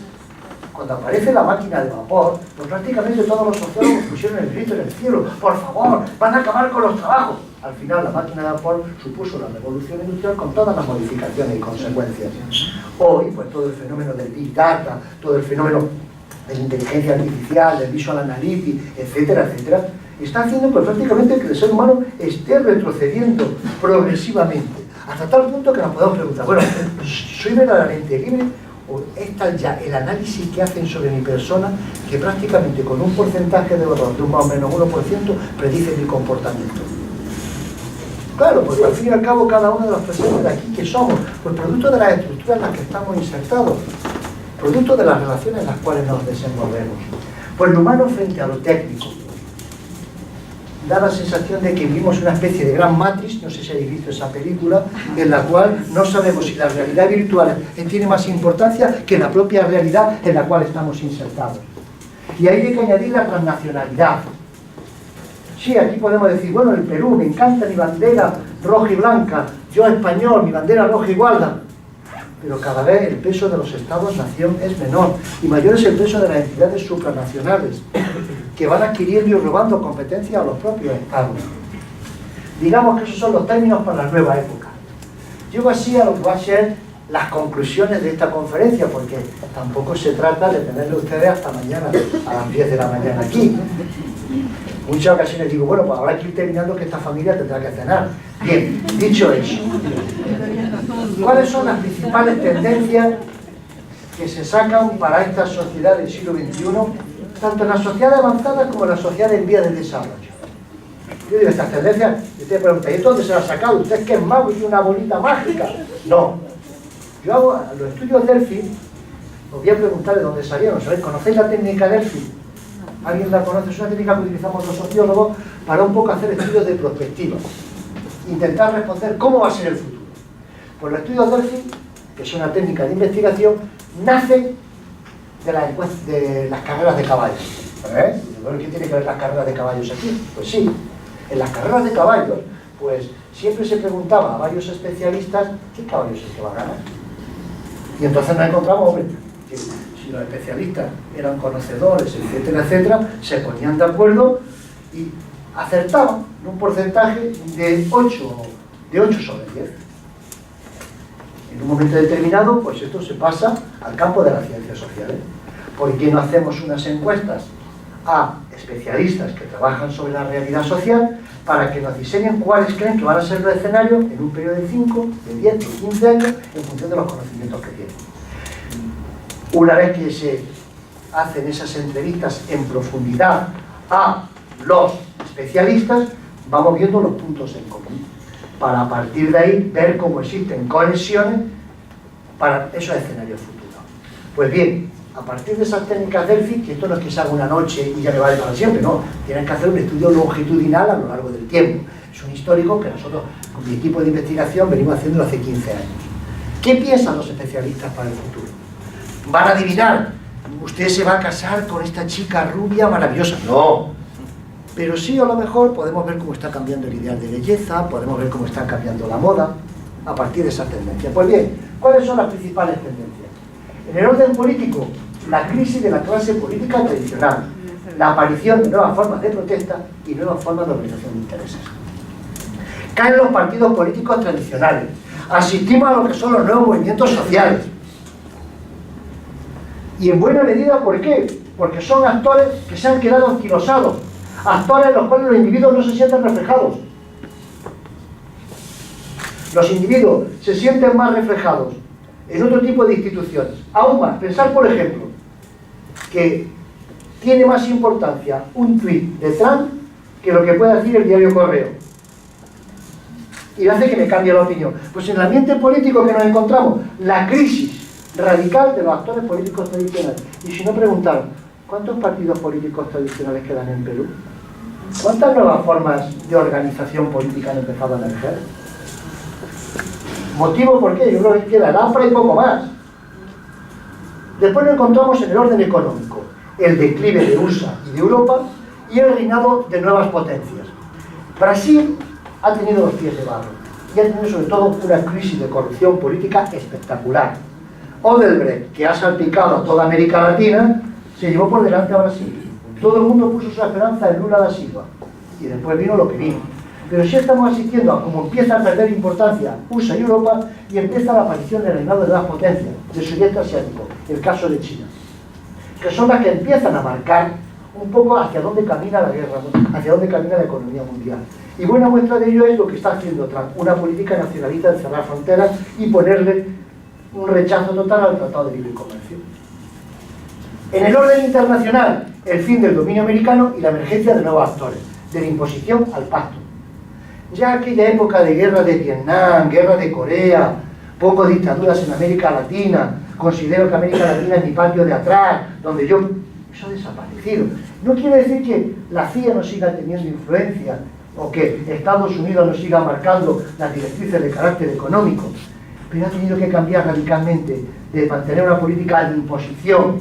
cuando aparece la máquina de vapor, pues prácticamente todos los sociólogos pusieron el grito en el cielo: por favor, van a acabar con los trabajos. Al final la máquina de vapor supuso la revolución industrial con todas las modificaciones y consecuencias. Hoy, pues todo el fenómeno del Big Data, todo el fenómeno de la inteligencia artificial, del Visual Analytics, etcétera, etcétera, está haciendo pues prácticamente que el ser humano esté retrocediendo progresivamente, hasta tal punto que nos podemos preguntar, bueno, ¿soy verdaderamente libre? ¿O es tal ya el análisis que hacen sobre mi persona que prácticamente con un porcentaje de error de un más o menos 1% predice mi comportamiento? Claro, porque al fin y al cabo cada uno de los presentes de aquí que somos, pues producto de las estructuras en las que estamos insertados, producto de las relaciones en las cuales nos desenvolvemos. Pues lo humano frente a lo técnico da la sensación de que vivimos una especie de gran Matrix, no sé si habéis visto esa película, en la cual no sabemos si la realidad virtual tiene más importancia que la propia realidad en la cual estamos insertados. Y ahí hay que añadir la transnacionalidad. Sí, aquí podemos decir, bueno, el Perú, me encanta mi bandera roja y blanca, yo español, mi bandera roja y gualda. Pero cada vez el peso de los estados-nación es menor y mayor es el peso de las entidades supranacionales que van adquiriendo y robando competencias a los propios estados. Digamos que esos son los términos para la nueva época. Llego así a lo que va a ser las conclusiones de esta conferencia, porque tampoco se trata de tenerle ustedes hasta mañana a las 10 de la mañana aquí. Muchas ocasiones digo, bueno, pues habrá que ir terminando que esta familia tendrá que cenar. Bien, dicho eso, ¿cuáles son las principales tendencias que se sacan para esta sociedad del siglo XXI, tanto en la sociedad avanzada como en la sociedad en vías de desarrollo? Yo digo, estas tendencias, usted pregunta, ¿y dónde se las ha sacado? ¿Usted es que es mago y una bolita mágica? No, Yo hago los estudios Delphi, os voy a preguntar de dónde salieron. ¿Sabéis? ¿Conocéis la técnica Delphi? ¿Alguien la conoce? Es una técnica que utilizamos los sociólogos para un poco hacer estudios de prospectiva. Intentar responder cómo va a ser el futuro. Pues los estudios Delphi, que es una técnica de investigación, nace de las carreras de caballos. ¿Qué tiene que ver las carreras de caballos aquí? Pues sí, en las carreras de caballos, pues siempre se preguntaba a varios especialistas ¿qué caballo es el que va a ganar? Y entonces nos encontramos, hombre, que si los especialistas eran conocedores, etcétera, etcétera, se ponían de acuerdo y acertaban en un porcentaje de 8 sobre 10. En un momento determinado, pues esto se pasa al campo de las ciencias sociales. ¿Por qué no hacemos unas encuestas a especialistas que trabajan sobre la realidad social para que nos diseñen cuáles creen que van a ser los escenarios en un periodo de 5, de 10, de 15 años en función de los conocimientos que tienen? Una vez que se hacen esas entrevistas en profundidad a los especialistas, vamos viendo los puntos en común para a partir de ahí ver cómo existen conexiones para esos escenarios futuros. Pues bien, a partir de esas técnicas Delphi, que esto no es que se haga una noche y ya me vale para siempre, no, tienen que hacer un estudio longitudinal a lo largo del tiempo. Es un histórico que nosotros, con mi equipo de investigación, venimos haciéndolo hace 15 años. ¿Qué piensan los especialistas para el futuro? ¿Van a adivinar? ¿Usted se va a casar con esta chica rubia maravillosa? No. Pero sí, a lo mejor podemos ver cómo está cambiando el ideal de belleza, podemos ver cómo está cambiando la moda, a partir de esa tendencia. Pues bien, ¿cuáles son las principales tendencias? En el orden político, la crisis de la clase política tradicional, la aparición de nuevas formas de protesta y nuevas formas de organización de intereses. Caen los partidos políticos tradicionales, asistimos a lo que son los nuevos movimientos sociales. Y en buena medida, ¿por qué? Porque son actores que se han quedado anquilosados, actores en los cuales los individuos no se sienten reflejados. Los individuos se sienten más reflejados en otro tipo de instituciones. Aún más, pensar, por ejemplo, que tiene más importancia un tuit de Trump que lo que pueda decir el diario Correo. Y hace que me cambie la opinión. Pues en el ambiente político que nos encontramos, la crisis radical de los actores políticos tradicionales. Y si no preguntaron, ¿cuántos partidos políticos tradicionales quedan en Perú? ¿Cuántas nuevas formas de organización política han empezado a emerger? ¿Motivo por qué? Yo creo que queda el AFRA y poco más. Después nos encontramos en el orden económico, el declive de USA y de Europa y el reinado de nuevas potencias. Brasil ha tenido los pies de barro y ha tenido sobre todo una crisis de corrupción política espectacular. Odebrecht, que ha salpicado a toda América Latina, se llevó por delante a Brasil. Todo el mundo puso su esperanza en Lula da Silva y después vino lo que vino. Pero sí estamos asistiendo a cómo empieza a perder importancia USA y Europa y empieza la aparición del reinado de nuevas potencias, del sudeste asiático, el caso de China, que son las que empiezan a marcar un poco hacia dónde camina la guerra, hacia dónde camina la economía mundial. Y buena muestra de ello es lo que está haciendo Trump, una política nacionalista de cerrar fronteras y ponerle un rechazo total al Tratado de Libre Comercio. En el orden internacional, el fin del dominio americano y la emergencia de nuevos actores, de la imposición al pacto. Ya aquella época de guerra de Vietnam, guerra de Corea, pocas dictaduras en América Latina, considero que América Latina es mi patio de atrás, donde yo... Eso ha desaparecido. No quiere decir que la CIA no siga teniendo influencia o que Estados Unidos no siga marcando las directrices de carácter económico, pero ha tenido que cambiar radicalmente de mantener una política de imposición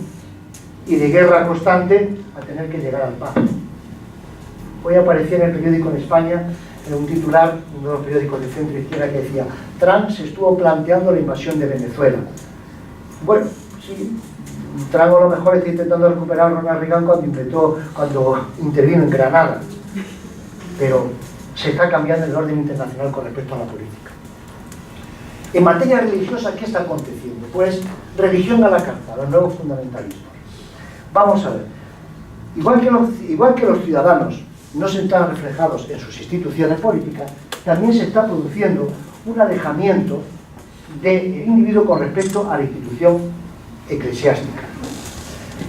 y de guerra constante a tener que llegar al pacto. Hoy aparecía en el periódico en España un titular, uno de los periódicos de centro izquierda, que decía: Trump se estuvo planteando la invasión de Venezuela. Bueno, sí, Trump a lo mejor está intentando recuperar a Ronald Reagan cuando intervino en Granada, pero se está cambiando el orden internacional con respecto a la política. En materia religiosa, ¿qué está aconteciendo? Pues religión a la carta, los nuevos fundamentalismos. Vamos a ver, igual que los ciudadanos no se están reflejados en sus instituciones políticas, también se está produciendo un alejamiento del individuo con respecto a la institución eclesiástica.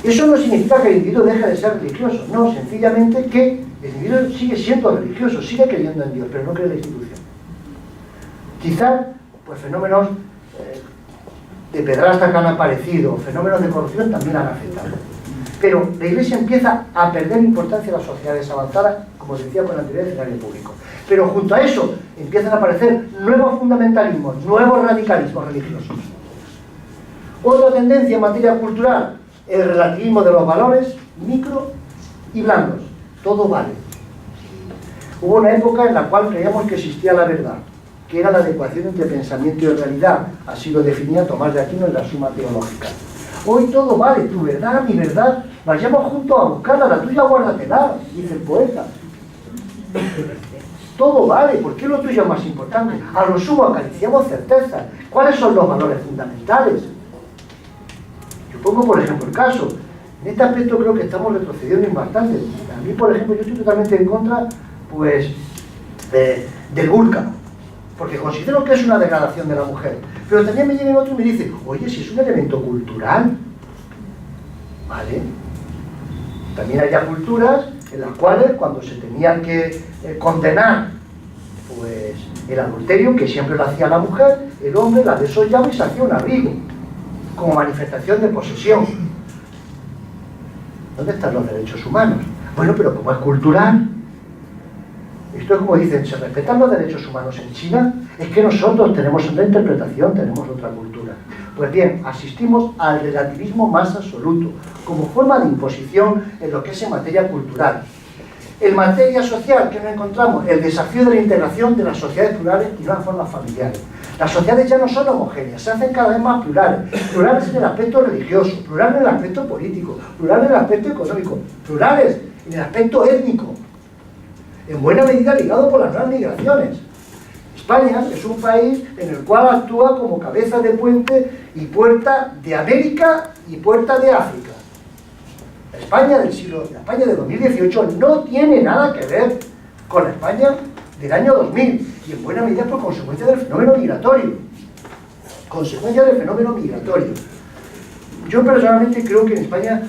Eso no significa que el individuo deje de ser religioso, no, sencillamente que el individuo sigue siendo religioso, sigue creyendo en Dios, pero no cree en la institución. Quizá, pues fenómenos de pedrastas que han aparecido, fenómenos de corrupción también han afectado. Pero la Iglesia empieza a perder importancia en las sociedades avanzadas, como decía con anterioridad, escenario público. Pero junto a eso empiezan a aparecer nuevos fundamentalismos, nuevos radicalismos religiosos. Otra tendencia en materia cultural, el relativismo de los valores micro y blandos. Todo vale. Hubo una época en la cual creíamos que existía la verdad, que era la adecuación entre pensamiento y realidad. Así lo definía Tomás de Aquino en la Suma Teológica. Hoy todo vale, tu verdad, mi verdad, vayamos juntos a buscarla, la tuya guárdatela, dice el poeta. Todo vale, ¿por qué lo tuyo es más importante? A lo sumo acariciamos certezas. ¿Cuáles son los valores fundamentales? Yo pongo, por ejemplo, el caso. En este aspecto creo que estamos retrocediendo bastante. A mí, por ejemplo, yo estoy totalmente en contra, pues, del burka, porque considero que es una degradación de la mujer. Pero también me llega otro y me dice, oye, si es un elemento cultural, ¿vale? También hay culturas en las cuales, cuando se tenían que condenar, pues, el adulterio, que siempre lo hacía la mujer, el hombre la desollaba y se hacía un abrigo, como manifestación de posesión. ¿Dónde están los derechos humanos? Bueno, pero como es cultural, esto es como dicen, ¿se respetan los derechos humanos en China? Es que nosotros tenemos otra interpretación, tenemos otra cultura. Pues bien, asistimos al relativismo más absoluto, como forma de imposición en lo que es en materia cultural. En materia social, ¿qué nos encontramos? El desafío de la integración de las sociedades plurales y nuevas formas familiares. Las sociedades ya no son homogéneas, se hacen cada vez más plurales. Plurales en el aspecto religioso, plurales en el aspecto político, plurales en el aspecto económico, plurales en el aspecto étnico, en buena medida ligado por las nuevas migraciones. España es un país en el cual actúa como cabeza de puente y puerta de América y puerta de África. La España de 2018 no tiene nada que ver con la España del año 2000, y en buena medida por consecuencia del fenómeno migratorio. Consecuencia del fenómeno migratorio. Yo personalmente creo que en España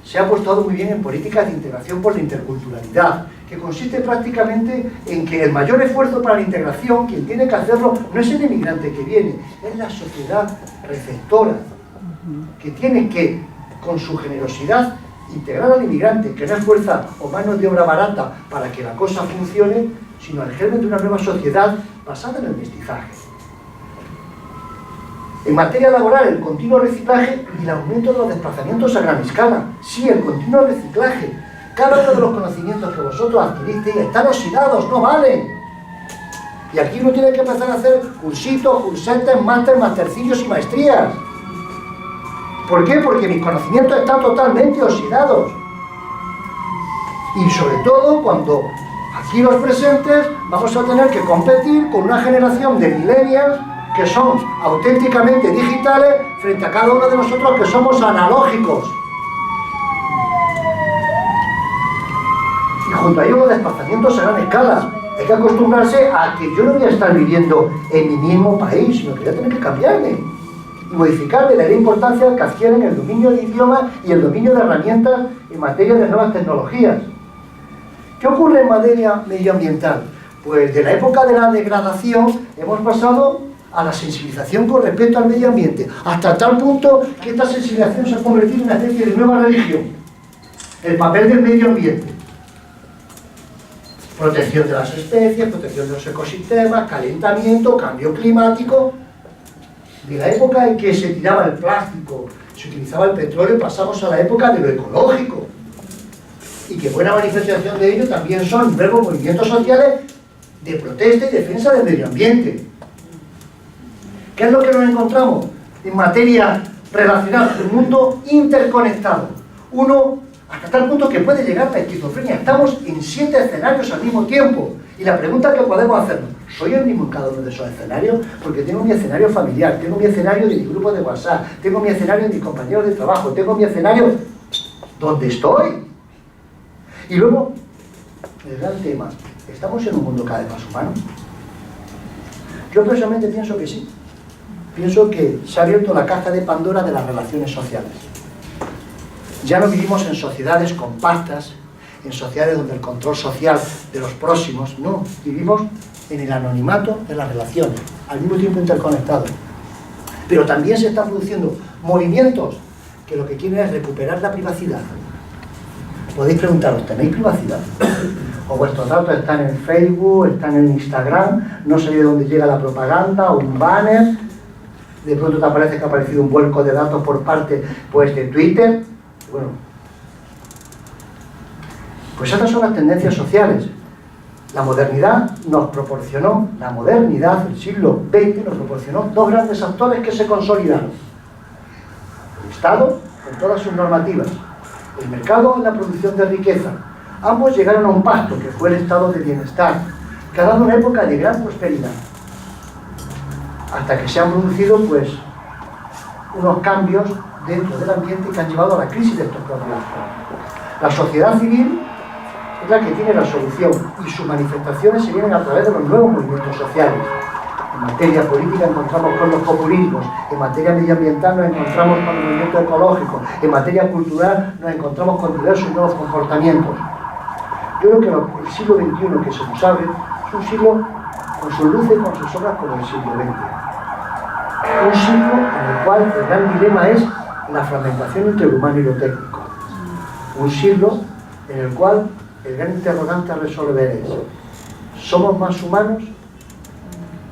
se ha apostado muy bien en políticas de integración por la interculturalidad, que consiste prácticamente en que el mayor esfuerzo para la integración, quien tiene que hacerlo, no es el inmigrante que viene, es la sociedad receptora, que tiene que, con su generosidad, integrar al inmigrante, que no es fuerza o mano de obra barata para que la cosa funcione, sino el germen de una nueva sociedad basada en el mestizaje. En materia laboral, el continuo reciclaje y el aumento de los desplazamientos a gran escala. Sí, el continuo reciclaje. Cada uno de los conocimientos que vosotros adquiristeis están oxidados, no valen. Y aquí uno tiene que empezar a hacer cursitos, cursetes, mastercillos y maestrías. ¿Por qué? Porque mis conocimientos están totalmente oxidados. Y sobre todo cuando aquí los presentes vamos a tener que competir con una generación de millennials que son auténticamente digitales frente a cada uno de nosotros que somos analógicos. Y junto a ello los desplazamientos a gran escala. Hay que acostumbrarse a que yo no voy a estar viviendo en mi mismo país, sino que voy a tener que cambiarme y modificarme. Le da importancia que adquieren el dominio de idiomas y el dominio de herramientas en materia de nuevas tecnologías. ¿Qué ocurre en materia medioambiental? Pues de la época de la degradación hemos pasado a la sensibilización con respecto al medio ambiente, hasta tal punto que esta sensibilización se ha convertido en una especie de nueva religión. El papel del medio ambiente. Protección de las especies, protección de los ecosistemas, calentamiento, cambio climático. De la época en que se tiraba el plástico, se utilizaba el petróleo, pasamos a la época de lo ecológico. Y que buena manifestación de ello también son nuevos movimientos sociales de protesta y defensa del medio ambiente. ¿Qué es lo que nos encontramos en materia relacional? Un mundo interconectado. Uno, hasta tal punto que puede llegar la esquizofrenia. Estamos en 7 escenarios al mismo tiempo. Y la pregunta que podemos hacernos, ¿soy el mismo en cada uno de esos escenarios? Porque tengo mi escenario familiar, tengo mi escenario de mi grupo de WhatsApp, tengo mi escenario de mis compañeros de trabajo, tengo mi escenario donde estoy. Y luego, el gran tema, ¿estamos en un mundo cada vez más humano? Yo personalmente pienso que sí. Pienso que se ha abierto la caja de Pandora de las relaciones sociales. Ya no vivimos en sociedades compactas, en sociedades donde el control social de los próximos, no, vivimos en el anonimato de las relaciones, al mismo tiempo interconectados. Pero también se están produciendo movimientos que lo que quieren es recuperar la privacidad. Podéis preguntaros, ¿tenéis privacidad? O vuestros datos están en Facebook, están en Instagram, no sé de dónde llega la propaganda, o un banner, de pronto te aparece que ha aparecido un vuelco de datos por parte pues, de Twitter. Bueno, pues esas son las tendencias sociales. La modernidad nos proporcionó, la modernidad del siglo XX nos proporcionó dos grandes actores que se consolidaron. El Estado, con todas sus normativas, el mercado en la producción de riqueza. Ambos llegaron a un pacto que fue el estado de bienestar, que ha dado una época de gran prosperidad, hasta que se han producido pues unos cambios dentro del ambiente que han llevado a la crisis de estos propios. La sociedad civil es la que tiene la solución y sus manifestaciones se vienen a través de los nuevos movimientos sociales. En materia política encontramos con los populismos, en materia medioambiental nos encontramos con el movimiento ecológico, en materia cultural nos encontramos con diversos nuevos comportamientos. Yo creo que el siglo XXI que se nos abre es un siglo con sus luces y con sus sombras como el siglo XX. Un siglo en el cual el gran dilema es la fragmentación entre lo humano y lo técnico. Un siglo en el cual el gran interrogante a resolver es: ¿somos más humanos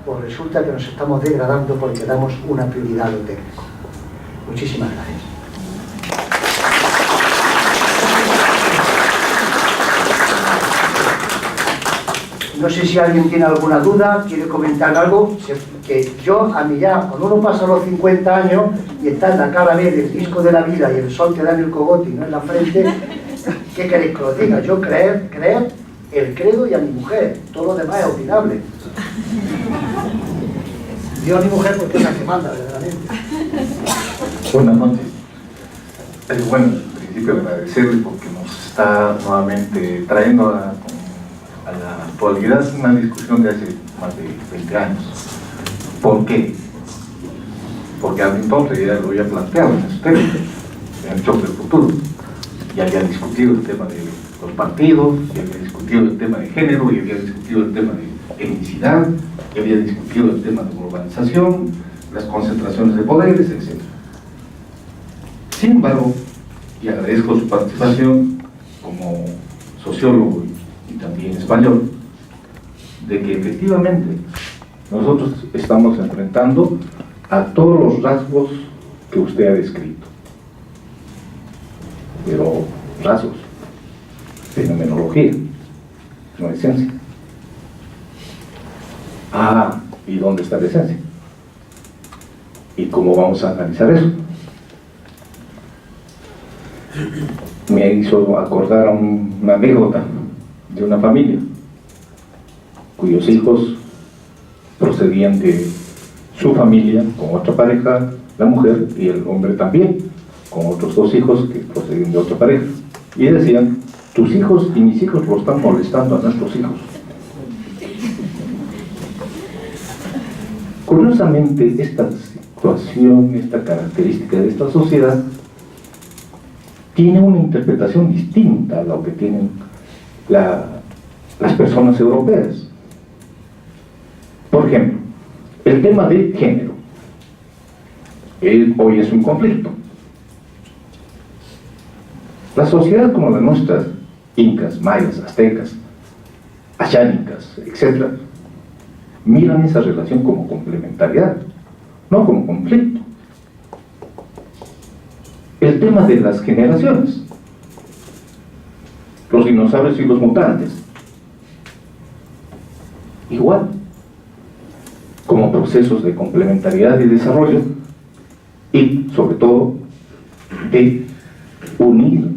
o resulta que nos estamos degradando porque damos una prioridad a lo técnico? Muchísimas gracias. No sé si alguien tiene alguna duda, quiere comentar algo, que yo, a mí ya, cuando uno pasa los 50 años y está en la cara B del disco de la vida y el sol te da en el cogote y no en la frente, ¿qué queréis que os diga? Yo creer el credo y a mi mujer, todo lo demás es opinable. Digo a mi mujer porque es la que manda, verdaderamente. Buenas noches. Bueno, en principio agradecerle porque nos está nuevamente trayendo a la actualidad una discusión de hace más de 20 años. ¿Por qué? Porque hasta entonces ya lo había planteado en este tema, en el choque del futuro. Ya había discutido el tema de los partidos, ya había discutido el tema de género, ya había discutido el tema de etnicidad, ya había discutido el tema de globalización, las concentraciones de poderes, etc. Sin embargo, y agradezco su participación como sociólogo y también español, de que efectivamente nosotros estamos enfrentando a todos los rasgos que usted ha descrito, pero rasgos, fenomenología, no esencia. ¿Y dónde está la esencia? ¿Y cómo vamos a analizar eso? Me hizo acordar a una anécdota de una familia cuyos hijos procedían de su familia con otra pareja, la mujer, y el hombre también, con otros dos hijos que procedían de otra pareja. Y decían: tus hijos y mis hijos lo están molestando a nuestros hijos. Curiosamente, esta situación, esta característica de esta sociedad tiene una interpretación distinta a lo que tienen las personas europeas. Por ejemplo, el tema de género. Hoy es un conflicto. La sociedad como la nuestra, incas, mayas, aztecas, ayánicas, etc., miran esa relación como complementariedad, no como conflicto. El tema de las generaciones, los dinosaurios y los mutantes, igual, como procesos de complementariedad y desarrollo, y sobre todo de unir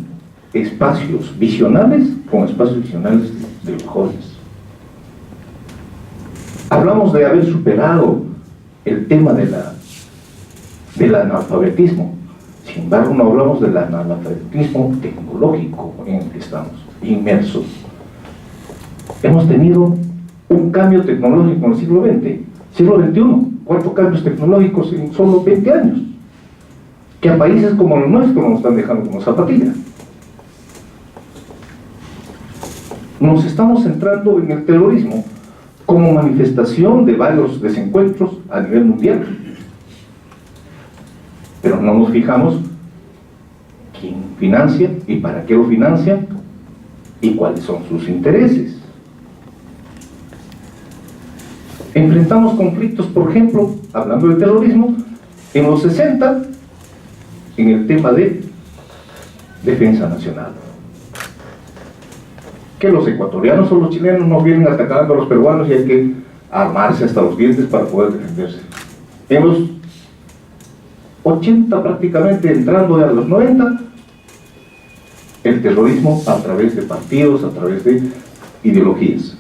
espacios visionales con espacios visionales de los jóvenes. Hablamos de haber superado el tema del analfabetismo. Sin embargo, no hablamos del analfabetismo tecnológico en el que estamos inmersos. Hemos tenido un cambio tecnológico en el siglo XX, siglo XXI, 4 cambios tecnológicos en solo 20 años, que a países como el nuestro nos están dejando como zapatilla. Nos estamos centrando en el terrorismo como manifestación de varios desencuentros a nivel mundial. nos fijamos quién financia y para qué lo financia y cuáles son sus intereses. Enfrentamos conflictos, por ejemplo, hablando de terrorismo, en los 60, en el tema de defensa nacional. Que los ecuatorianos o los chilenos no vienen atacando a los peruanos y hay que armarse hasta los dientes para poder defenderse. En los 80, prácticamente entrando a los 90, el terrorismo a través de partidos, a través de ideologías.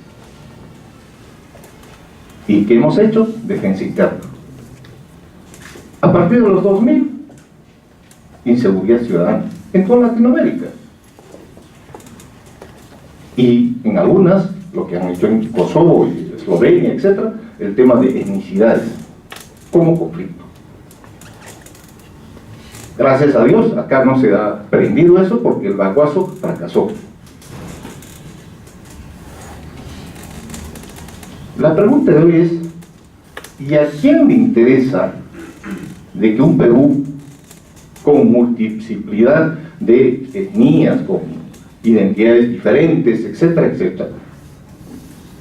¿Y qué hemos hecho? Defensa interna. A partir de los 2000, inseguridad ciudadana en toda Latinoamérica. Y en algunas, lo que han hecho en Kosovo y Eslovenia, etc., el tema de etnicidades como conflicto. Gracias a Dios, acá no se ha prendido eso porque el baguazo fracasó. La pregunta de hoy es, ¿y a quién le interesa de que un Perú con multiplicidad de etnias, con identidades diferentes, etcétera, etcétera,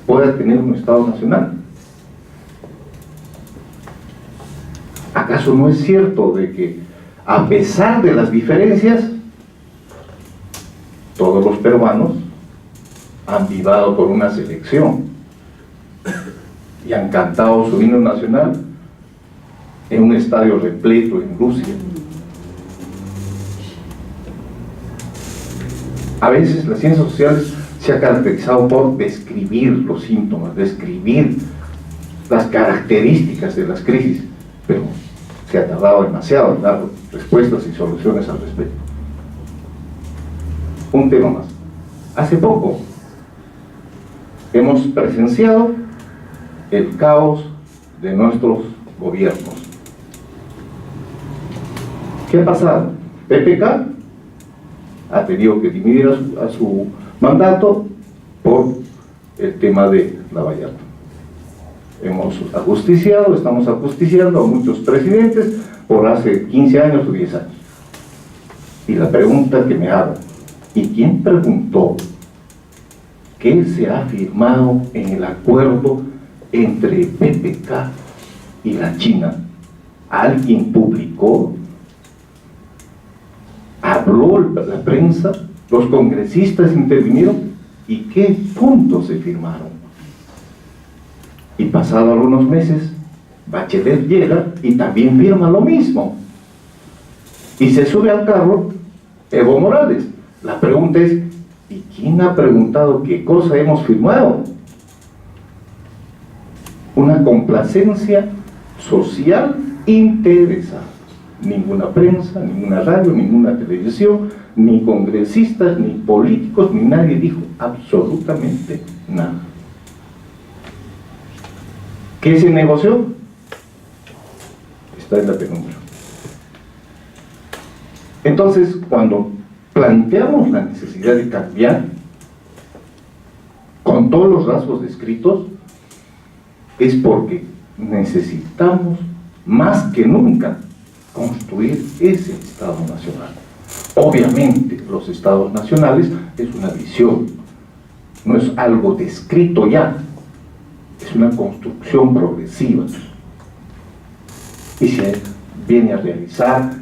pueda tener un Estado nacional? ¿Acaso no es cierto de que, a pesar de las diferencias, todos los peruanos han vibrado por una selección y han cantado su himno nacional en un estadio repleto en Rusia? A veces las ciencias sociales se ha caracterizado por describir los síntomas, describir las características de las crisis, pero se ha tardado demasiado en dar respuestas y soluciones al respecto. Un tema más. Hace poco hemos presenciado el caos de nuestros gobiernos. ¿Qué ha pasado? PPK ha tenido que dimitir a su mandato por el tema de Lavallato. Hemos ajusticiado, estamos ajusticiando a muchos presidentes por hace 15 años o 10 años. Y la pregunta que me hago, ¿y quién preguntó qué se ha firmado en el acuerdo entre PPK y la China? ¿Alguien publicó? ¿Habló la prensa? ¿Los congresistas intervinieron? ¿Y qué puntos se firmaron? Y pasado algunos meses, Bachelet llega y también firma lo mismo. Y se sube al carro Evo Morales. La pregunta es, ¿y quién ha preguntado qué cosa hemos firmado? Una complacencia social interesada. Ninguna prensa, ninguna radio, ninguna televisión, ni congresistas, ni políticos, ni nadie dijo absolutamente nada. ¿Qué se negoció? Está en la penumbra. Entonces, cuando planteamos la necesidad de cambiar, con todos los rasgos descritos, es porque necesitamos más que nunca construir ese Estado nacional. Obviamente, los Estados nacionales es una visión, no es algo descrito ya, es una construcción progresiva y se viene a realizar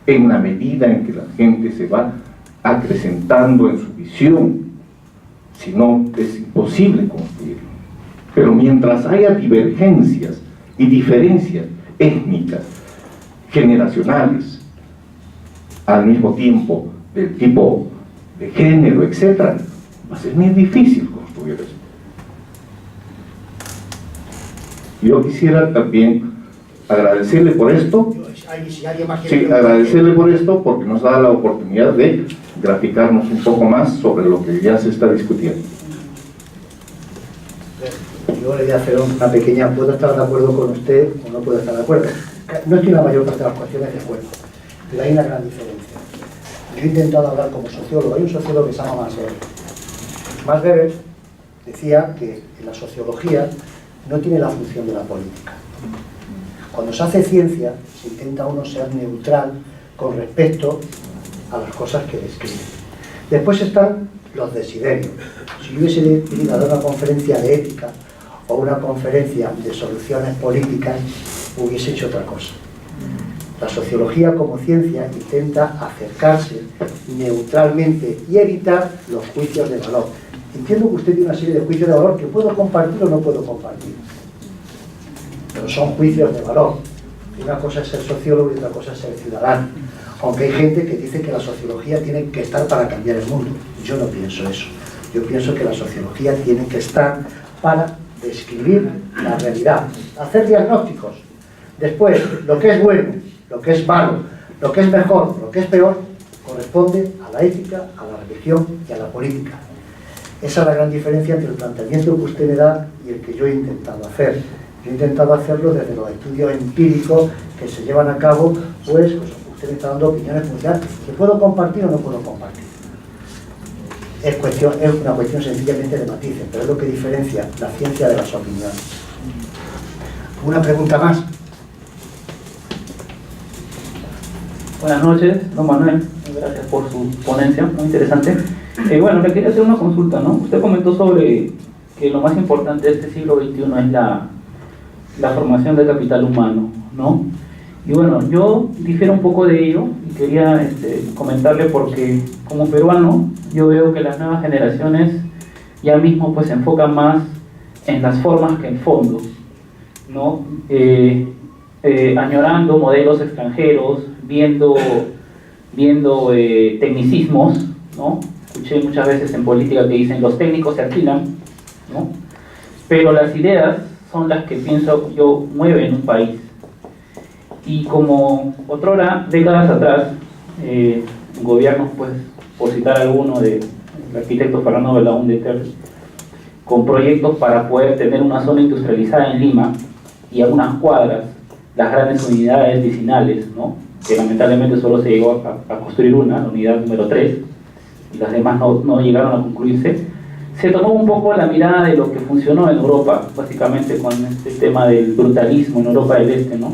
en la medida en que la gente se va acrecentando en su visión, si no es imposible construirlo. Pero mientras haya divergencias y diferencias étnicas, generacionales, al mismo tiempo del tipo de género, etc., va a ser muy difícil construir eso. Yo quisiera también agradecerle por esto, agradecerle por esto porque nos da la oportunidad de graficarnos un poco más sobre lo que ya se está discutiendo. Yo le voy a hacer una pequeña, puedo estar de acuerdo con usted o no puedo estar de acuerdo. No estoy en la mayor parte de las cuestiones de acuerdo, pero hay una gran diferencia. Yo he intentado hablar como sociólogo, hay un sociólogo que se llama Max Weber. Max Weber decía que en la sociología no tiene la función de la política. Cuando se hace ciencia, se intenta uno ser neutral con respecto a las cosas que describe. Después están los desiderios. Si yo hubiese venido a dar una conferencia de ética o una conferencia de soluciones políticas, hubiese hecho otra cosa. La sociología como ciencia intenta acercarse neutralmente y evitar los juicios de valor. Entiendo que usted tiene una serie de juicios de valor que puedo compartir o no puedo compartir, pero son juicios de valor. Una cosa es ser sociólogo y otra cosa es ser ciudadano. Aunque hay gente que dice que la sociología tiene que estar para cambiar el mundo. Yo no pienso eso. Yo pienso que la sociología tiene que estar para describir la realidad, hacer diagnósticos. Después, lo que es bueno, lo que es malo, lo que es mejor, lo que es peor, corresponde a la ética, a la religión y a la política. Esa es la gran diferencia entre el planteamiento que usted me da y el que yo he intentado hacer. Yo he intentado hacerlo desde los estudios empíricos que se llevan a cabo, pues usted me está dando opiniones muy claras, que puedo compartir o no puedo compartir. Es una cuestión sencillamente de matices, pero es lo que diferencia la ciencia de las opiniones. ¿Una pregunta más? Buenas noches, don Manuel. Gracias por su ponencia, muy interesante. Bueno, le quería hacer una consulta, ¿no? Usted comentó sobre que lo más importante de este siglo XXI es la formación del capital humano, ¿no? Y bueno, yo difiero un poco de ello y quería comentarle porque como peruano yo veo que las nuevas generaciones ya mismo pues se enfocan más en las formas que en fondo, ¿no? Añorando modelos extranjeros, viendo tecnicismos, ¿no? Escuché muchas veces en política que dicen los técnicos se alquilan, ¿no? Pero las ideas son las que pienso yo mueven un país. Y como otrora, décadas atrás, gobiernos, pues, por citar alguno del arquitecto Fernando Belaúnde Terry, con proyectos para poder tener una zona industrializada en Lima y a unas cuadras las grandes unidades vecinales, ¿no? Que lamentablemente solo se llegó a construir una, la unidad número 3, y las demás no llegaron a concluirse. Se tomó un poco la mirada de lo que funcionó en Europa, básicamente con este tema del brutalismo en Europa del Este, ¿no?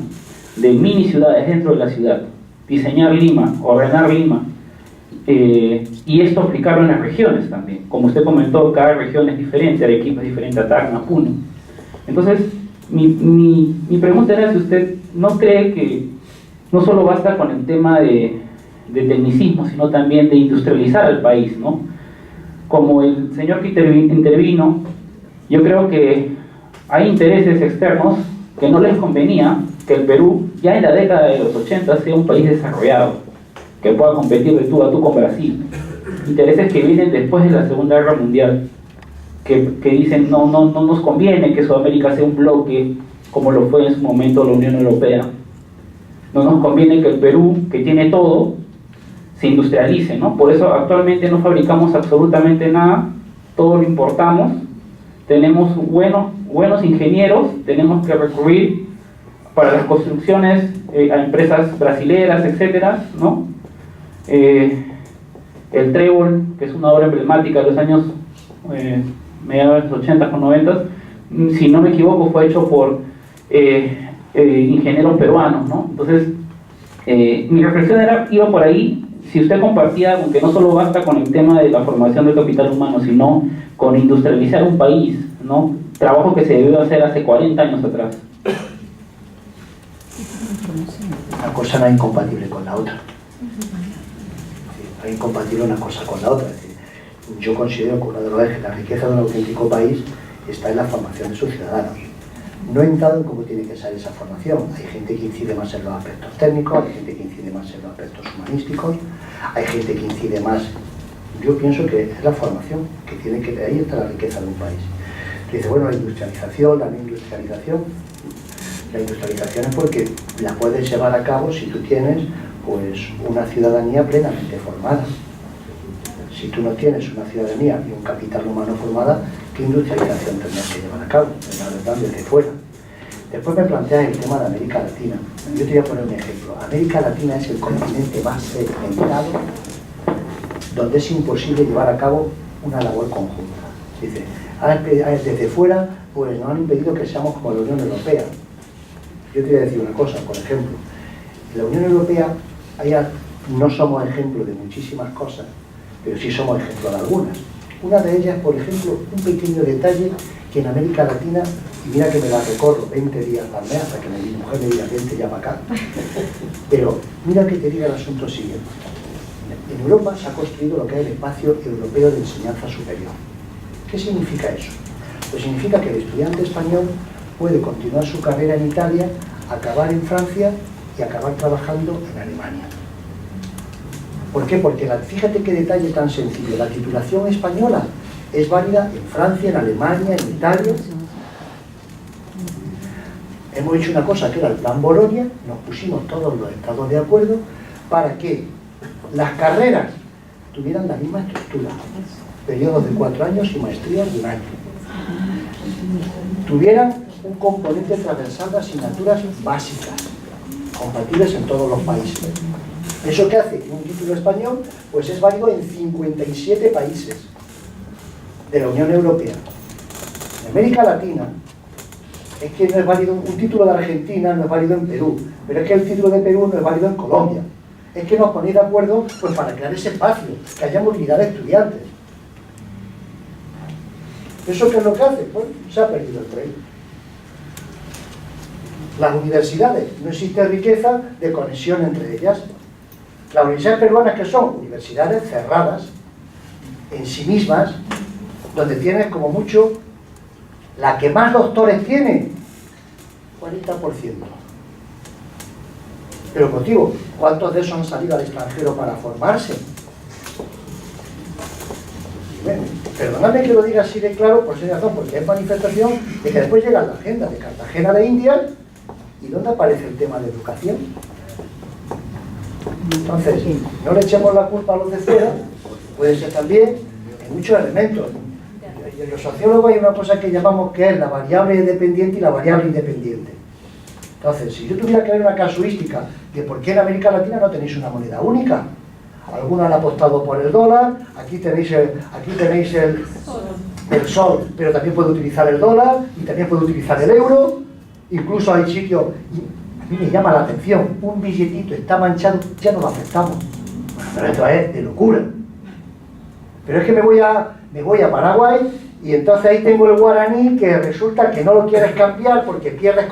De mini ciudades dentro de la ciudad, diseñar Lima, ordenar Lima, y esto aplicarlo en las regiones también. Como usted comentó, cada región es diferente, Arequipa es diferente a Tacna, Puno. Entonces, mi pregunta era si usted no cree que no solo basta con el tema de tecnicismo, sino también de industrializar al país, ¿no? Como el señor que intervino, yo creo que hay intereses externos que no les convenía que el Perú, ya en la década de los 80, sea un país desarrollado, que pueda competir de tú a tú con Brasil. Intereses que vienen después de la Segunda Guerra Mundial, que dicen no nos conviene que Sudamérica sea un bloque, como lo fue en su momento la Unión Europea. No nos conviene que el Perú, que tiene todo, se industrialice, ¿no? Por eso actualmente no fabricamos absolutamente nada, todo lo importamos, tenemos buenos ingenieros, tenemos que recurrir para las construcciones a empresas brasileras, etcétera, ¿no? El Trébol, que es una obra emblemática de los años mediados de los 80 con 90, si no me equivoco, fue hecho por ingenieros peruanos, ¿no? Entonces, mi reflexión iba por ahí. Si usted compartía con que no solo basta con el tema de la formación del capital humano, sino con industrializar un país, ¿no? Trabajo que se debió hacer hace 40 años atrás. Una cosa no es incompatible con la otra. No es incompatible una cosa con la otra. Es decir, yo considero que uno de los ejes de la riqueza de un auténtico país está en la formación de sus ciudadanos. No he entrado en cómo tiene que ser esa formación. Hay gente que incide más en los aspectos técnicos, hay gente que incide más en los aspectos humanísticos, hay gente que incide más. Yo pienso que es la formación que tiene que... Ahí está la riqueza de un país. Dice, bueno, la industrialización, la industrialización. La industrialización es porque la puedes llevar a cabo si tú tienes pues una ciudadanía plenamente formada. Si tú no tienes una ciudadanía y un capital humano formada, ¿qué industrialización tendrás que llevar a cabo? La verdad, desde fuera. Después me planteas el tema de América Latina. Yo te voy a poner un ejemplo. América Latina es el continente más segmentado, donde es imposible llevar a cabo una labor conjunta. Dice, desde fuera, pues nos han impedido que seamos como la Unión Europea. Yo te voy a decir una cosa, por ejemplo. La Unión Europea no somos ejemplo de muchísimas cosas, pero sí somos ejemplo de algunas. Una de ellas, por ejemplo, un pequeño detalle que en América Latina, y mira que me la recorro 20 días más hasta que mi mujer me diga 20 ya para acá, pero mira que te diga el asunto siguiente. En Europa se ha construido lo que es el espacio europeo de enseñanza superior. ¿Qué significa eso? Pues significa que el estudiante español puede continuar su carrera en Italia, acabar en Francia y acabar trabajando en Alemania. ¿Por qué? Porque fíjate qué detalle tan sencillo. La titulación española es válida en Francia, en Alemania, en Italia. Hemos hecho una cosa que era el Plan Bolonia, nos pusimos todos los estados de acuerdo para que las carreras tuvieran la misma estructura. Periodos de 4 años y maestrías de 1 año. Tuvieran un componente transversal de asignaturas básicas, compatibles en todos los países. ¿Eso qué hace? Un título español pues es válido en 57 países de la Unión Europea. En América Latina es que no es válido un título de Argentina, no es válido en Perú, pero es que el título de Perú no es válido en Colombia. Es que nos ponéis de acuerdo pues para crear ese espacio, que haya movilidad de estudiantes. ¿Eso qué es lo que hace? Pues se ha perdido el tren. Las universidades, no existe riqueza de conexión entre ellas. Las universidades peruanas, que son universidades cerradas en sí mismas, donde tienes como mucho, la que más doctores tiene, 40%. Pero motivo, ¿cuántos de esos han salido al extranjero para formarse? Bueno, perdóname que lo diga así de claro, por si razón, porque es manifestación de que después llega la agenda de Cartagena de Indias, ¿y dónde aparece el tema de educación? Entonces, no le echemos la culpa a los de fuera, puede ser también en muchos elementos. En los sociólogos hay una cosa que llamamos que es la variable dependiente y la variable independiente. Entonces, si yo tuviera que ver una casuística de por qué en América Latina no tenéis una moneda única, algunos han apostado por el dólar, aquí tenéis el sol, pero también puede utilizar el dólar y también puede utilizar el euro, incluso hay sitios, a mí me llama la atención, un billetito está manchado, ya no lo aceptamos. Pero esto es de locura. Pero es que me voy a Paraguay y entonces ahí tengo el guaraní que resulta que no lo quieres cambiar porque pierdes...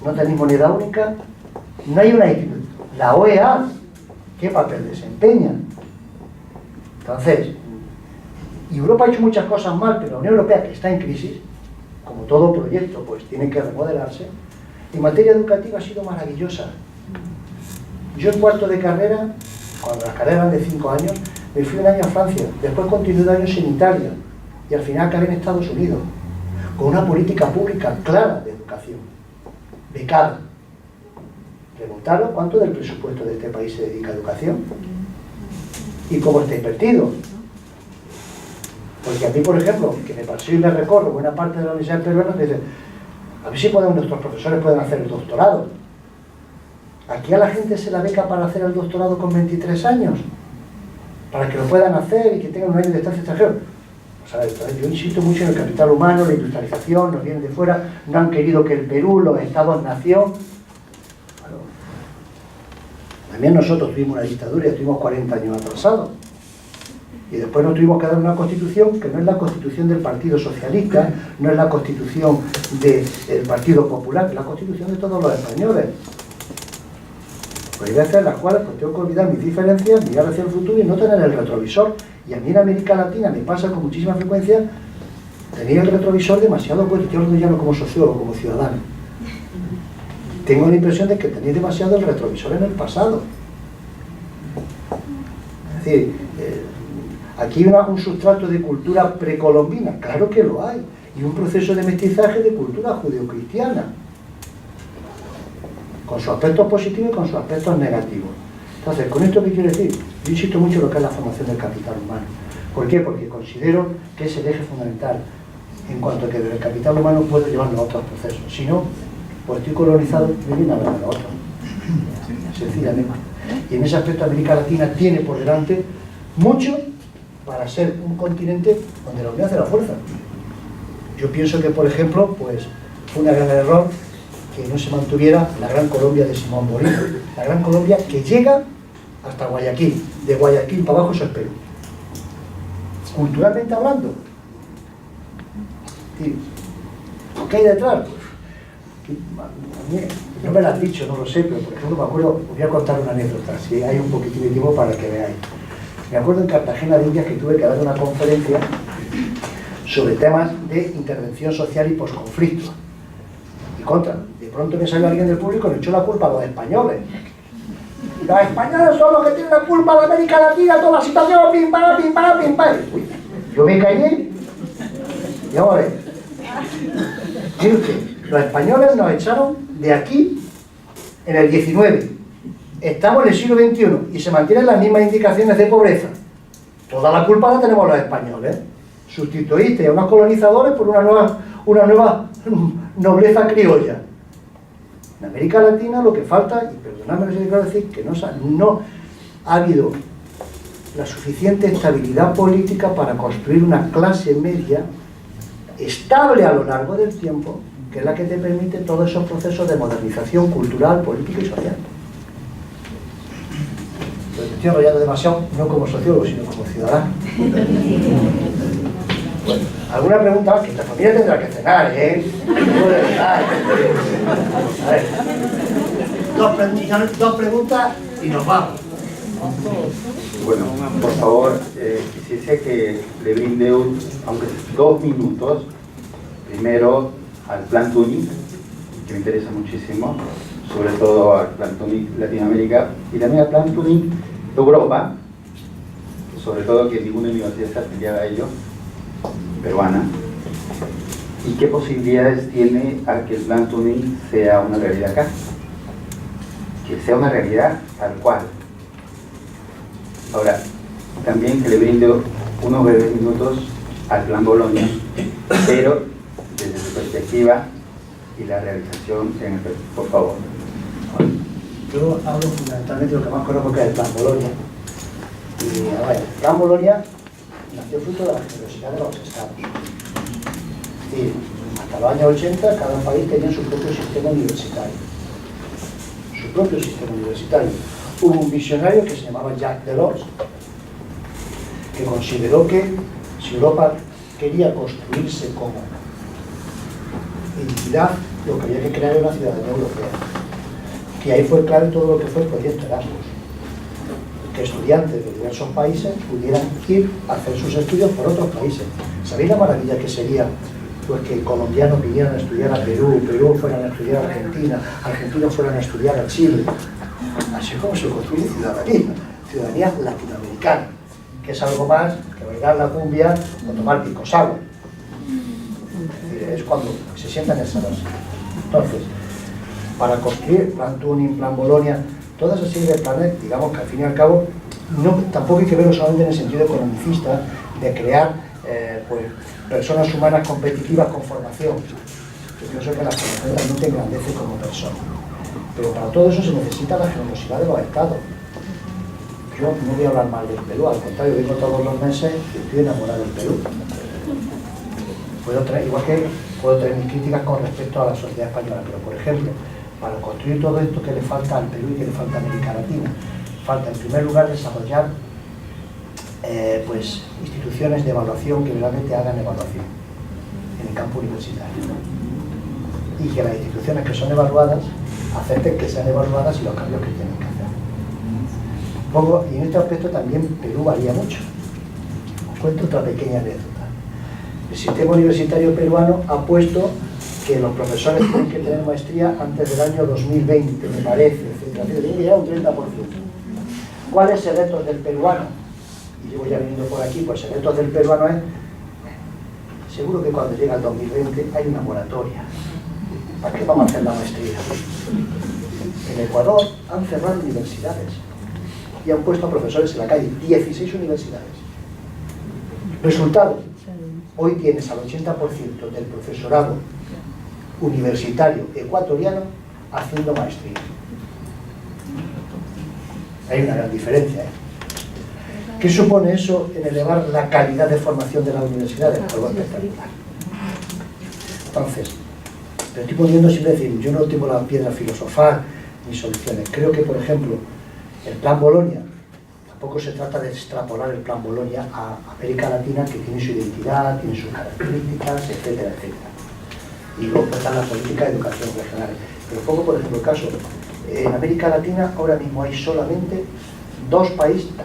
¿No tenéis moneda única? No hay una institución. La OEA, ¿qué papel desempeña? Entonces, Europa ha hecho muchas cosas mal, pero la Unión Europea, que está en crisis, como todo proyecto, pues tiene que remodelarse. En materia educativa ha sido maravillosa. Yo en cuarto de carrera, cuando las carreras eran de 5 años, me fui 1 año a Francia, después continué 2 años en Italia, y al final acabé en Estados Unidos, con una política pública clara de educación, becada. Preguntaros cuánto del presupuesto de este país se dedica a educación y cómo está invertido. Porque a mí, por ejemplo, que me paseo y me recorro buena parte de la universidad peruana, me dicen, a ver si nuestros profesores pueden hacer el doctorado. Aquí a la gente se la beca para hacer el doctorado con 23 años, para que lo puedan hacer y que tengan 1 año de estancia extranjero. Pues a ver, yo insisto mucho en el capital humano, la industrialización, nos vienen de fuera, no han querido que el Perú, los estados-nación... Bueno, también nosotros tuvimos una dictadura y estuvimos 40 años atrasados. Y después nos tuvimos que dar una constitución que no es la constitución del Partido Socialista, no es la constitución del Partido Popular, es la constitución de todos los españoles. Pues hay veces en las cuales pues tengo que olvidar mis diferencias, mirar hacia el futuro y no tener el retrovisor. Y a mí en América Latina me pasa con muchísima frecuencia tener el retrovisor demasiado puesto. Yo lo llamo como sociólogo, como ciudadano. Tengo la impresión de que tenéis demasiado el retrovisor en el pasado. Es decir, aquí hay un sustrato de cultura precolombina, claro que lo hay, y un proceso de mestizaje de cultura judeocristiana, con sus aspectos positivos y con sus aspectos negativos. Entonces, ¿con esto qué quiero decir? Yo insisto mucho en lo que es la formación del capital humano. ¿Por qué? Porque considero que es el eje fundamental en cuanto a que el capital humano puede llevarlo a otros procesos. Si no, pues estoy colonizado, me viene a ver a lo otro. Sencillamente. Y en ese aspecto América Latina tiene por delante mucho para ser un continente donde la unidad hace la fuerza. Yo pienso que, por ejemplo, pues fue un gran error que no se mantuviera la Gran Colombia de Simón Bolívar, la Gran Colombia que llega hasta Guayaquil, de Guayaquil para abajo eso es Perú. Culturalmente hablando, ¿qué hay detrás? No me lo has dicho, no lo sé, pero por ejemplo me acuerdo, os voy a contar una anécdota, si hay un poquitín de tiempo para que veáis. Me acuerdo en Cartagena de Indias que tuve que dar una conferencia sobre temas de intervención social y posconflicto. Y de pronto me salió alguien del público y le echó la culpa a los españoles. Los españoles son los que tienen la culpa de América Latina, toda la situación, pim, para, pim, para, pim, para. Yo me callé y ahora, mire usted, los españoles nos echaron de aquí en el 19. Estamos en el siglo XXI y se mantienen las mismas indicaciones de pobreza. Toda la culpa la tenemos los españoles. Sustituiste a unos colonizadores por una nueva nobleza criolla. En América Latina lo que falta, y perdonadme si quiero decir, que no ha habido la suficiente estabilidad política para construir una clase media estable a lo largo del tiempo, que es la que te permite todos esos procesos de modernización cultural, política y social. Lo estoy enrollando demasiado, no como sociólogo, sino como ciudadano. Bueno, ¿alguna pregunta? Que esta familia tendrá que cenar, ¿eh? A ver. Dos preguntas y nos vamos. Bueno, por favor, quisiese que le brinde aunque 2 minutos, primero al Plan Tuning, que me interesa muchísimo, sobre todo al Plan Tuning Latinoamérica, y también al Plan Tuning Europa, sobre todo que ninguna universidad está afiliada a ello, peruana, y qué posibilidades tiene a que el Plan Tuning sea una realidad acá, que sea una realidad tal cual. Ahora, también que le brinde unos breves minutos al Plan Bolonia, pero desde su perspectiva y la realización en el Perú, por favor. Yo hablo fundamentalmente de lo que más conozco, que es el Plan Bolonia. Y a ver, el Plan Bolonia nació fruto de la generosidad de los estados. Es decir, hasta los años 80 cada país tenía su propio sistema universitario. Su propio sistema universitario. Hubo un visionario que se llamaba Jacques Delors, que consideró que si Europa quería construirse como entidad, lo que había que crear era una ciudadanía europea. Y ahí fue clave todo lo que fue el proyecto Erasmus, que estudiantes de diversos países pudieran ir a hacer sus estudios por otros países. ¿Sabéis la maravilla que sería pues que colombianos vinieran a estudiar a Perú, Perú fueran a estudiar a Argentina, argentinos fueran a estudiar a Chile? Así es como se construye ciudadanía latinoamericana, que es algo más que bailar la cumbia o tomar pico sour. Es cuando se sientan en esa base. Entonces, para construir Plan Tuning, Plan Bolonia, toda esa serie de planes, digamos que al fin y al cabo, tampoco hay que verlo solamente en el sentido economicista, de crear pues, personas humanas competitivas con formación. Yo pienso que las formaciones también te engrandecen como persona. Pero para todo eso se necesita la generosidad de los estados. Yo no voy a hablar mal del Perú, al contrario, vengo todos los meses y estoy enamorado del Perú. Igual que puedo tener mis críticas con respecto a la sociedad española, pero por ejemplo, para construir todo esto que le falta al Perú y que le falta a América Latina, falta en primer lugar desarrollar pues, instituciones de evaluación que realmente hagan evaluación en el campo universitario. Y que las instituciones que son evaluadas acepten que sean evaluadas y los cambios que tienen que hacer. Y en este aspecto también Perú varía mucho. Os cuento otra pequeña anécdota. El sistema universitario peruano ha puesto que los profesores tienen que tener maestría antes del año 2020, me parece, etc. Tiene que llegar un 30%. ¿Cuál es el reto del peruano? Y llevo ya viniendo por aquí, pues el reto del peruano es, seguro que cuando llega el 2020 hay una moratoria. ¿Para qué vamos a hacer la maestría? En Ecuador han cerrado universidades y han puesto a profesores en la calle, 16 universidades. Resultado, hoy tienes al 80% del profesorado universitario ecuatoriano haciendo maestría. Hay una gran diferencia, ¿eh? ¿Qué supone eso en elevar la calidad de formación de las universidades? Algo espectacular. Entonces, Pero estoy poniendo siempre decir, yo no tengo la piedra filosofal ni soluciones. Creo que, por ejemplo, el Plan Bolonia, tampoco se trata de extrapolar el Plan Bolonia a América Latina, que tiene su identidad, tiene sus características, etcétera, etcétera. Y luego están las políticas de educación regionales. Pero pongo, por ejemplo, el caso, en América Latina ahora mismo hay solamente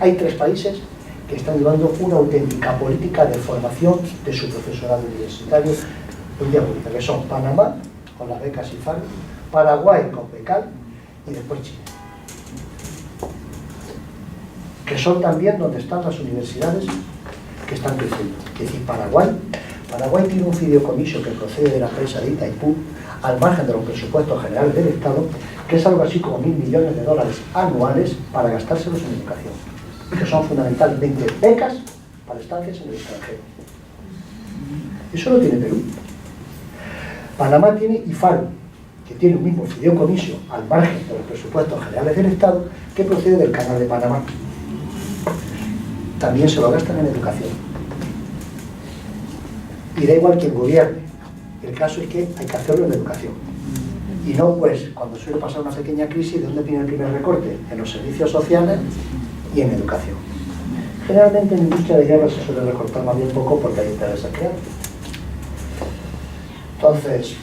hay 3 países que están llevando una auténtica política de formación de su profesorado universitario un día bonita, que son Panamá, con las becas IFAR, Paraguay con Becal y después Chile. Que son también donde están las universidades que están creciendo. Es decir, Paraguay tiene un fideicomiso que procede de la empresa de Itaipú, al margen de los presupuestos generales del Estado, que es algo así como $1.000 millones anuales para gastárselos en educación, que son fundamentalmente becas para estancias en el extranjero. Eso lo tiene Perú. Panamá tiene IFARU, que tiene un mismo fideicomiso al margen de los presupuestos generales del Estado, que procede del Canal de Panamá. También se lo gastan en educación. Y da igual quien gobierne. El caso es que hay que hacerlo en educación. Y no, pues, cuando suele pasar una pequeña crisis, ¿de dónde viene el primer recorte? En los servicios sociales y en educación. Generalmente en la industria de guerra se suele recortar más bien poco porque hay intereses creados. Entonces,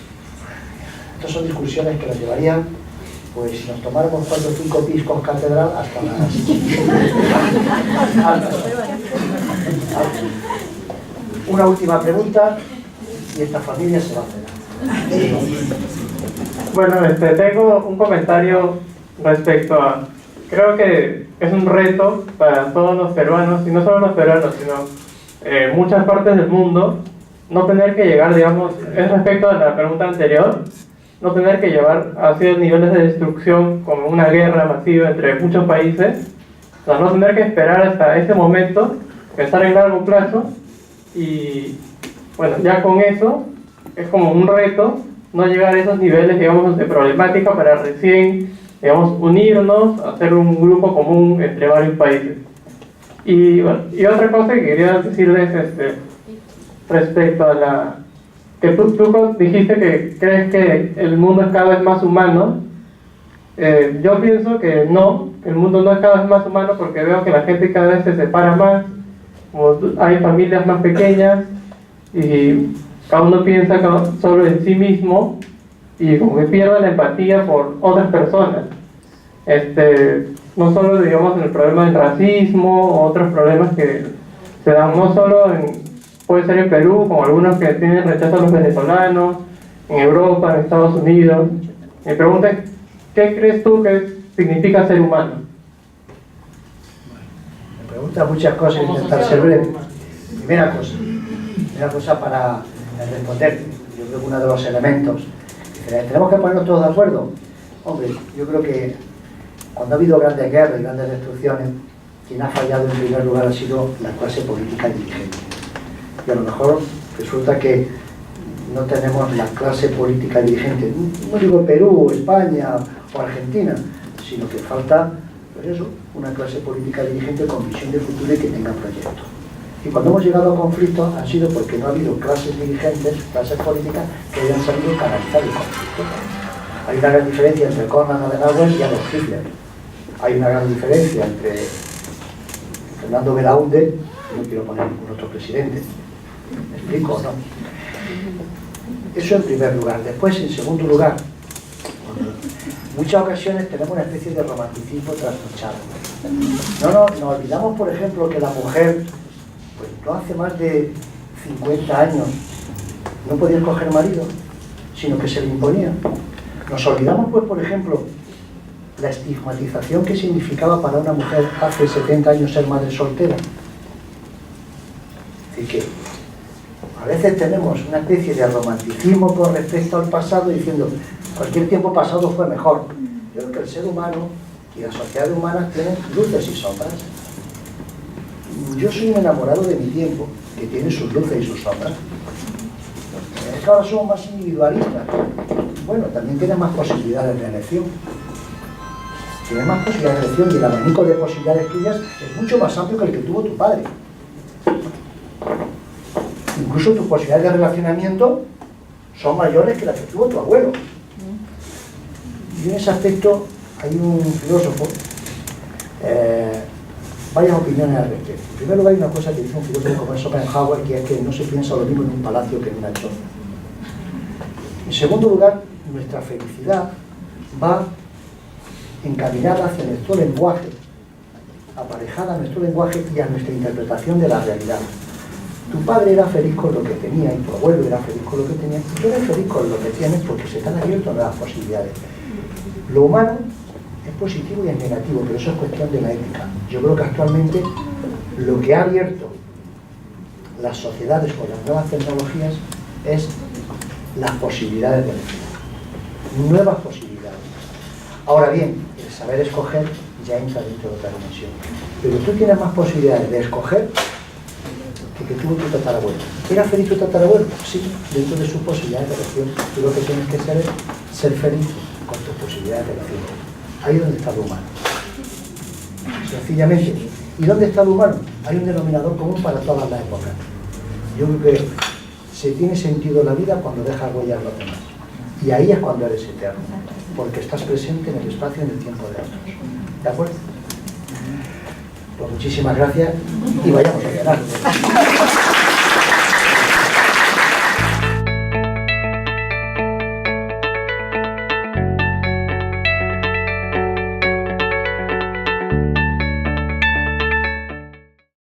estas son discusiones que nos llevarían, pues si nos tomáramos 4 o 5 piscos catedral hasta las... Una última pregunta y esta familia se va a cenar. Bueno, tengo un comentario respecto a... Creo que es un reto para todos los peruanos, y no solo los peruanos, sino muchas partes del mundo, no tener que llegar, digamos, es respecto a la pregunta anterior, no tener que llevar a ciertos niveles de destrucción como una guerra masiva entre muchos países, o sea, no tener que esperar hasta ese momento, pensar en largo plazo, y bueno, ya con eso es como un reto no llegar a esos niveles, digamos, de problemática para recién, digamos, unirnos, hacer un grupo común entre varios países. Y, bueno, y otra cosa que quería decirles respecto a la... que tú dijiste que crees que el mundo es cada vez más humano. Yo pienso que no, el mundo no es cada vez más humano porque veo que la gente cada vez se separa más, como hay familias más pequeñas y cada uno piensa solo en sí mismo y como que pierde la empatía por otras personas. No solo, digamos, en el problema del racismo o otros problemas que se dan no solo puede ser en Perú, como algunos que tienen rechazo a los venezolanos, en Europa, en Estados Unidos. Mi pregunta es, ¿qué crees tú que significa ser humano? Me preguntas muchas cosas y intentar ser breve. Primera cosa para responder, yo creo que uno de los elementos, tenemos que ponernos todos de acuerdo. Hombre, yo creo que cuando ha habido grandes guerras y grandes destrucciones, quien ha fallado en primer lugar ha sido la clase política dirigente. Y a lo mejor resulta que no tenemos la clase política dirigente, no digo Perú, España o Argentina, sino que falta, pues eso, una clase política dirigente con visión de futuro y que tenga proyectos. Y cuando hemos llegado a conflictos ha sido porque no ha habido clases dirigentes, clases políticas que hayan sabido canalizar el conflicto. Hay una gran diferencia entre Konrad Adenauer y Adolf Hitler. Hay una gran diferencia entre Fernando Belaúnde, no quiero poner ningún otro presidente. ¿Me explico o no? Eso en primer lugar. Después, en segundo lugar, en muchas ocasiones tenemos una especie de romanticismo trasnochado. Nos olvidamos, por ejemplo, que la mujer, pues no hace más de 50 años, no podía escoger marido, sino que se le imponía. Nos olvidamos, pues, por ejemplo, la estigmatización que significaba para una mujer hace 70 años ser madre soltera. Así que a veces tenemos una especie de romanticismo con respecto al pasado diciendo cualquier tiempo pasado fue mejor. Yo creo que el ser humano y las sociedades humanas tienen luces y sombras. Yo soy un enamorado de mi tiempo, que tiene sus luces y sus sombras. Es que ahora somos más individualistas. Bueno, también tienes más posibilidades de elección. Tienes más posibilidades de elección y el abanico de posibilidades tuyas es mucho más amplio que el que tuvo tu padre. Incluso tus posibilidades de relacionamiento son mayores que las que tuvo tu abuelo. Y en ese aspecto hay un filósofo, varias opiniones al respecto. En primer lugar, hay una cosa que dice un filósofo como Schopenhauer, que es que no se piensa lo mismo en un palacio que en una choza. En segundo lugar, nuestra felicidad va encaminada hacia nuestro lenguaje, aparejada a nuestro lenguaje y a nuestra interpretación de la realidad. Tu padre era feliz con lo que tenía y tu abuelo era feliz con lo que tenía, y tú eres feliz con lo que tienes porque se te han abierto nuevas posibilidades. Lo humano es positivo y es negativo, pero eso es cuestión de la ética. Yo creo que actualmente lo que ha abierto las sociedades con las nuevas tecnologías es las posibilidades de elegir, nuevas posibilidades. Ahora bien, el saber escoger ya entra dentro de otra dimensión, pero tú tienes más posibilidades de escoger que tuvo tu tatarabuelo. ¿Era feliz tu tatarabuelo? Sí, dentro de sus posibilidades de elección. Tú lo que tienes que hacer es ser feliz con tus posibilidades de elección. Ahí es donde está lo humano. Sencillamente. ¿Y dónde está lo humano? Hay un denominador común para todas las épocas. Yo creo que se tiene sentido la vida cuando dejas huellas en los demás. Y ahí es cuando eres eterno, porque estás presente en el espacio y en el tiempo de otros. ¿De acuerdo? Pues muchísimas gracias y vayamos a ganar.